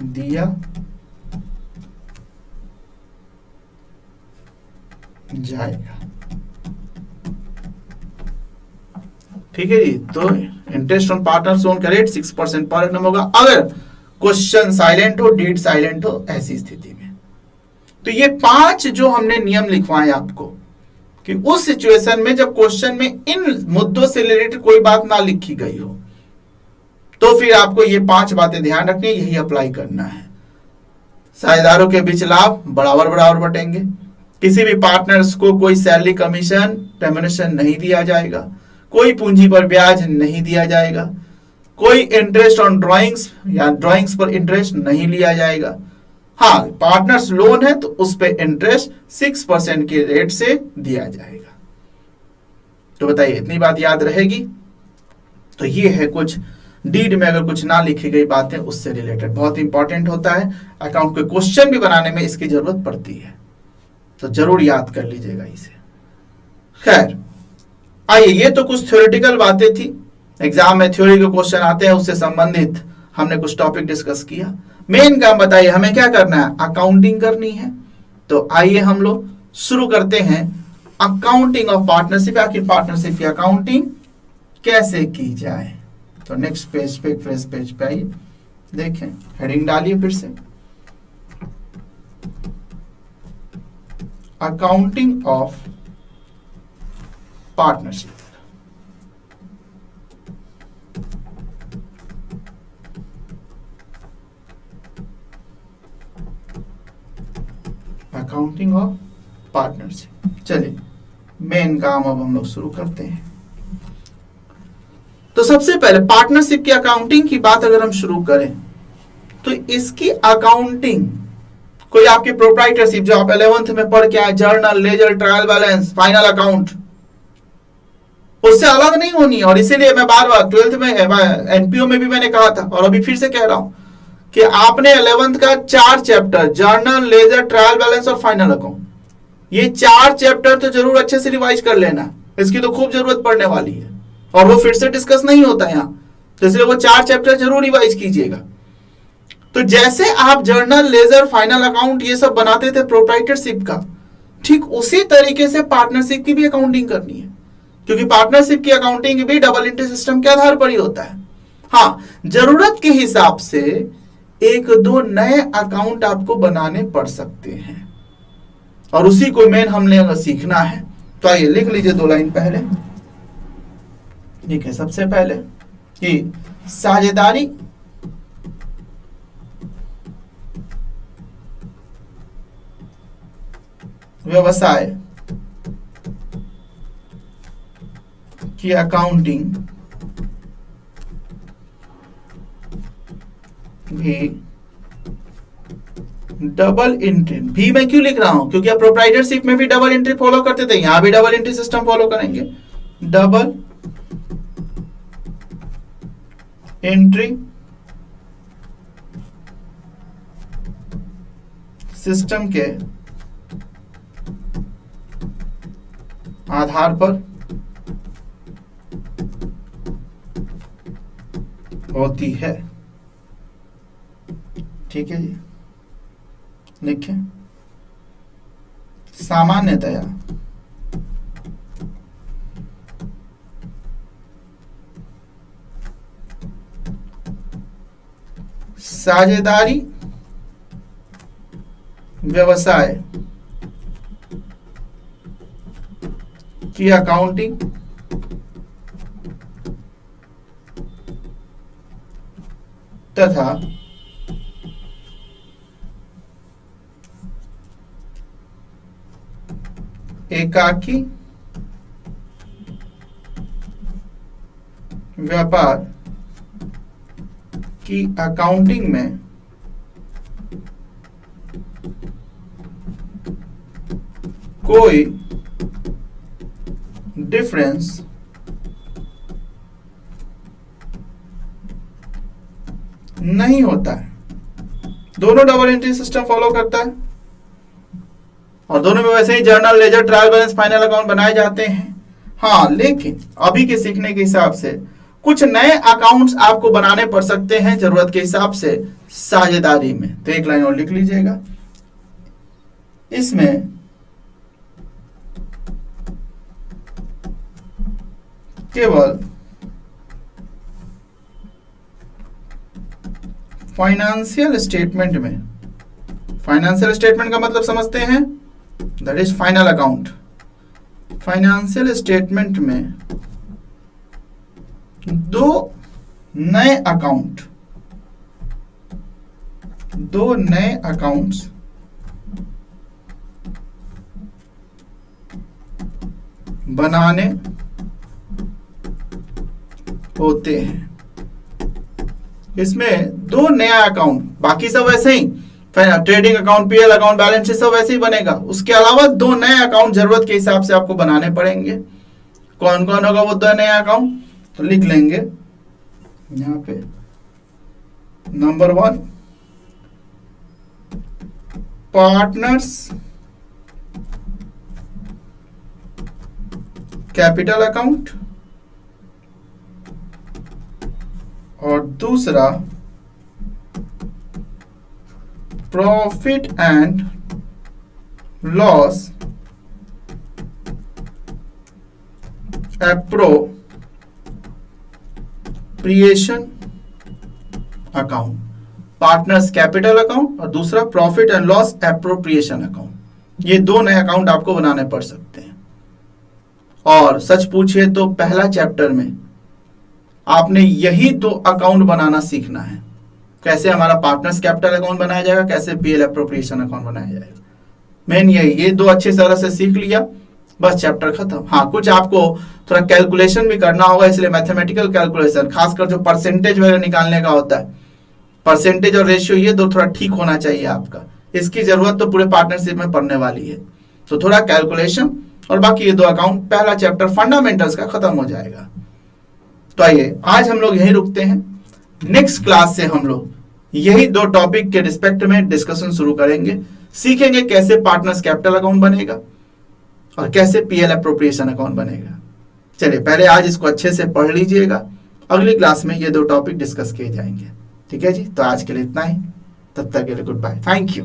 दिया जाएगा। ठीक है जी। तो इंटरेस्ट ऑन पार्टनर्स लोन का रेट 6% पर एनम होगा अगर क्वेश्चन साइलेंट हो, डीड साइलेंट हो, ऐसी स्थिति में। तो ये 5 जो हमने नियम लिखवाए आपको कि उस सिचुएशन में जब क्वेश्चन में इन मुद्दों से रिलेटेड कोई बात ना लिखी गई हो तो फिर आपको ये 5 बातें ध्यान रखनी है, यही अप्लाई करना है। साझेदारों के बीच लाभ बराबर बराबर बटेंगे, किसी भी पार्टनर्स को कोई सैलरी कमीशन रेम्युनरेशन नहीं दिया जाएगा, कोई पूंजी पर ब्याज नहीं दिया जाएगा, कोई इंटरेस्ट ऑन ड्राइंग्स या ड्राइंग्स पर इंटरेस्ट नहीं लिया जाएगा। हाँ, पार्टनर्स लोन है तो उस पे इंटरेस्ट 6% के रेट से दिया जाएगा। तो बताइए इतनी बात याद रहेगी? तो ये है कुछ डीड में अगर कुछ ना लिखी गई बातें उससे रिलेटेड, बहुत इंपॉर्टेंट होता है, अकाउंट के क्वेश्चन भी बनाने में इसकी जरूरत पड़ती है, तो जरूर याद कर लीजिएगा इसे। खैर आइए, ये तो कुछ थ्योरेटिकल बातें थी, एग्जाम में थ्योरी के क्वेश्चन आते हैं उससे संबंधित हमने कुछ टॉपिक डिस्कस किया। मेन काम बताइए हमें क्या करना है, अकाउंटिंग करनी है। तो आइए हम लोग शुरू करते हैं अकाउंटिंग ऑफ पार्टनरशिप। आखिर पार्टनरशिप की अकाउंटिंग कैसे की जाए। तो नेक्स्ट पेज पे, फ्रेश पेज पे आइए, देखें, हेडिंग डालिए फिर से, accounting of partnership. Accounting of partnership. चलिए मेन काम अब हम लोग शुरू करते हैं। तो सबसे पहले पार्टनरशिप की अकाउंटिंग की बात अगर हम शुरू करें तो इसकी अकाउंटिंग कोई आपकी प्रोप्राइटरशिप जो आप 11th में पढ़ के आए, journal, ledger, trial balance, final account, उससे अलग नहीं होनी है। और इसीलिए मैं बार बार 12th में एनपीओ में भी मैंने कहा था और अभी फिर से कह रहा हूं कि आपने 11th का 4 chapter, journal, ledger, trial balance और फाइनल अकाउंट, ये 4 चैप्टर तो जरूर अच्छे से रिवाइज कर लेना, इसकी तो खूब जरूरत पड़ने वाली है और वो फिर से डिस्कस नहीं होता यहाँ, तो इसलिए वो 4 चैप्टर जरूर रिवाइज कीजिएगा। तो जैसे आप जर्नल, लेजर, फाइनल अकाउंट ये सब बनाते थे प्रोप्राइटरशिप का, ठीक उसी तरीके से पार्टनरशिप की भी अकाउंटिंग करनी है, क्योंकि पार्टनरशिप की अकाउंटिंग भी डबल एंट्री सिस्टम के आधार पर ही होता है। हाँ, जरूरत के हिसाब से 1-2 नए अकाउंट आपको बनाने पड़ सकते हैं और उसी को मेन हमने अगर सीखना है तो आइए लिख लीजिए 2 लाइन पहले। ठीक है, सबसे पहले कि साझेदारी व्यवसाय की अकाउंटिंग भी डबल एंट्री भी मैं क्यों लिख रहा हूं, क्योंकि आप प्रोप्राइटरशिप में भी डबल एंट्री फॉलो करते थे, यहां भी डबल एंट्री सिस्टम फॉलो करेंगे। डबल एंट्री सिस्टम के आधार पर होती है। ठीक है जी, लिखें, सामान्यतया साझेदारी व्यवसाय की अकाउंटिंग तथा एकाकी व्यापार की अकाउंटिंग में कोई डिफरेंस नहीं होता है। दोनों डबल एंट्री सिस्टम फॉलो करता है और दोनों में वैसे ही journal, ledger, trial balance, final account बनाए जाते हैं। हाँ, लेकिन अभी के सीखने के हिसाब से कुछ नए अकाउंट्स आपको बनाने पड़ सकते हैं जरूरत के हिसाब से साझेदारी में। तो एक लाइन और लिख लीजिएगा, इसमें केवल फाइनेंशियल स्टेटमेंट में, फाइनेंशियल स्टेटमेंट का मतलब समझते हैं, that is final account. Financial statement में दो नए अकाउंट्स बनाने होते हैं। इसमें दो नया अकाउंट, बाकी सब वैसे ही trading account, PL account, balance sheet सब वैसे ही बनेगा। उसके अलावा दो नए अकाउंट जरूरत के हिसाब से आपको बनाने पड़ेंगे। कौन कौन होगा वो दो नए अकाउंट? तो लिख लेंगे यहां पे, नंबर 1 पार्टनर्स कैपिटल अकाउंट और दूसरा profit and loss appropriation account. Partners capital account और दूसरा profit and loss appropriation account. ये दो नए अकाउंट आपको बनाने पड़ सकते हैं। और सच पूछिए तो पहला चैप्टर में आपने यही दो अकाउंट बनाना सीखना है। कैसे हमारा पार्टनर्स कैपिटल अकाउंट बनाया जाएगा, कैसे पीएल एप्रोप्रिएशन अकाउंट बनाया जाएगा। मेन यही, ये दो अच्छी तरह से सीख लिया, बस चैप्टर खत्म। हाँ, कुछ आपको थोड़ा कैलकुलेशन भी करना होगा, इसलिए मैथमेटिकल कैलकुलेशन, खासकर जो परसेंटेज वगैरह निकालने का होता है, परसेंटेज और रेशियो, ये दो थोड़ा ठीक होना चाहिए आपका। इसकी जरूरत तो पूरे पार्टनरशिप में पड़ने वाली है। तो थोड़ा कैलकुलेशन और बाकी ये दो अकाउंट, पहला चैप्टर फंडामेंटल्स का खत्म हो जाएगा। तो आइए आज हम लोग यहीं रुकते हैं। नेक्स्ट क्लास से हम लोग यही दो टॉपिक के रिस्पेक्ट में डिस्कशन शुरू करेंगे। सीखेंगे कैसे पार्टनर्स कैपिटल अकाउंट बनेगा और कैसे पीएल एप्रोप्रिएशन अकाउंट बनेगा। चलिए पहले आज इसको अच्छे से पढ़ लीजिएगा, अगली क्लास में ये दो टॉपिक डिस्कस किए जाएंगे। ठीक है जी, तो आज के लिए इतना ही, तब तक के लिए गुड बाय, थैंक यू।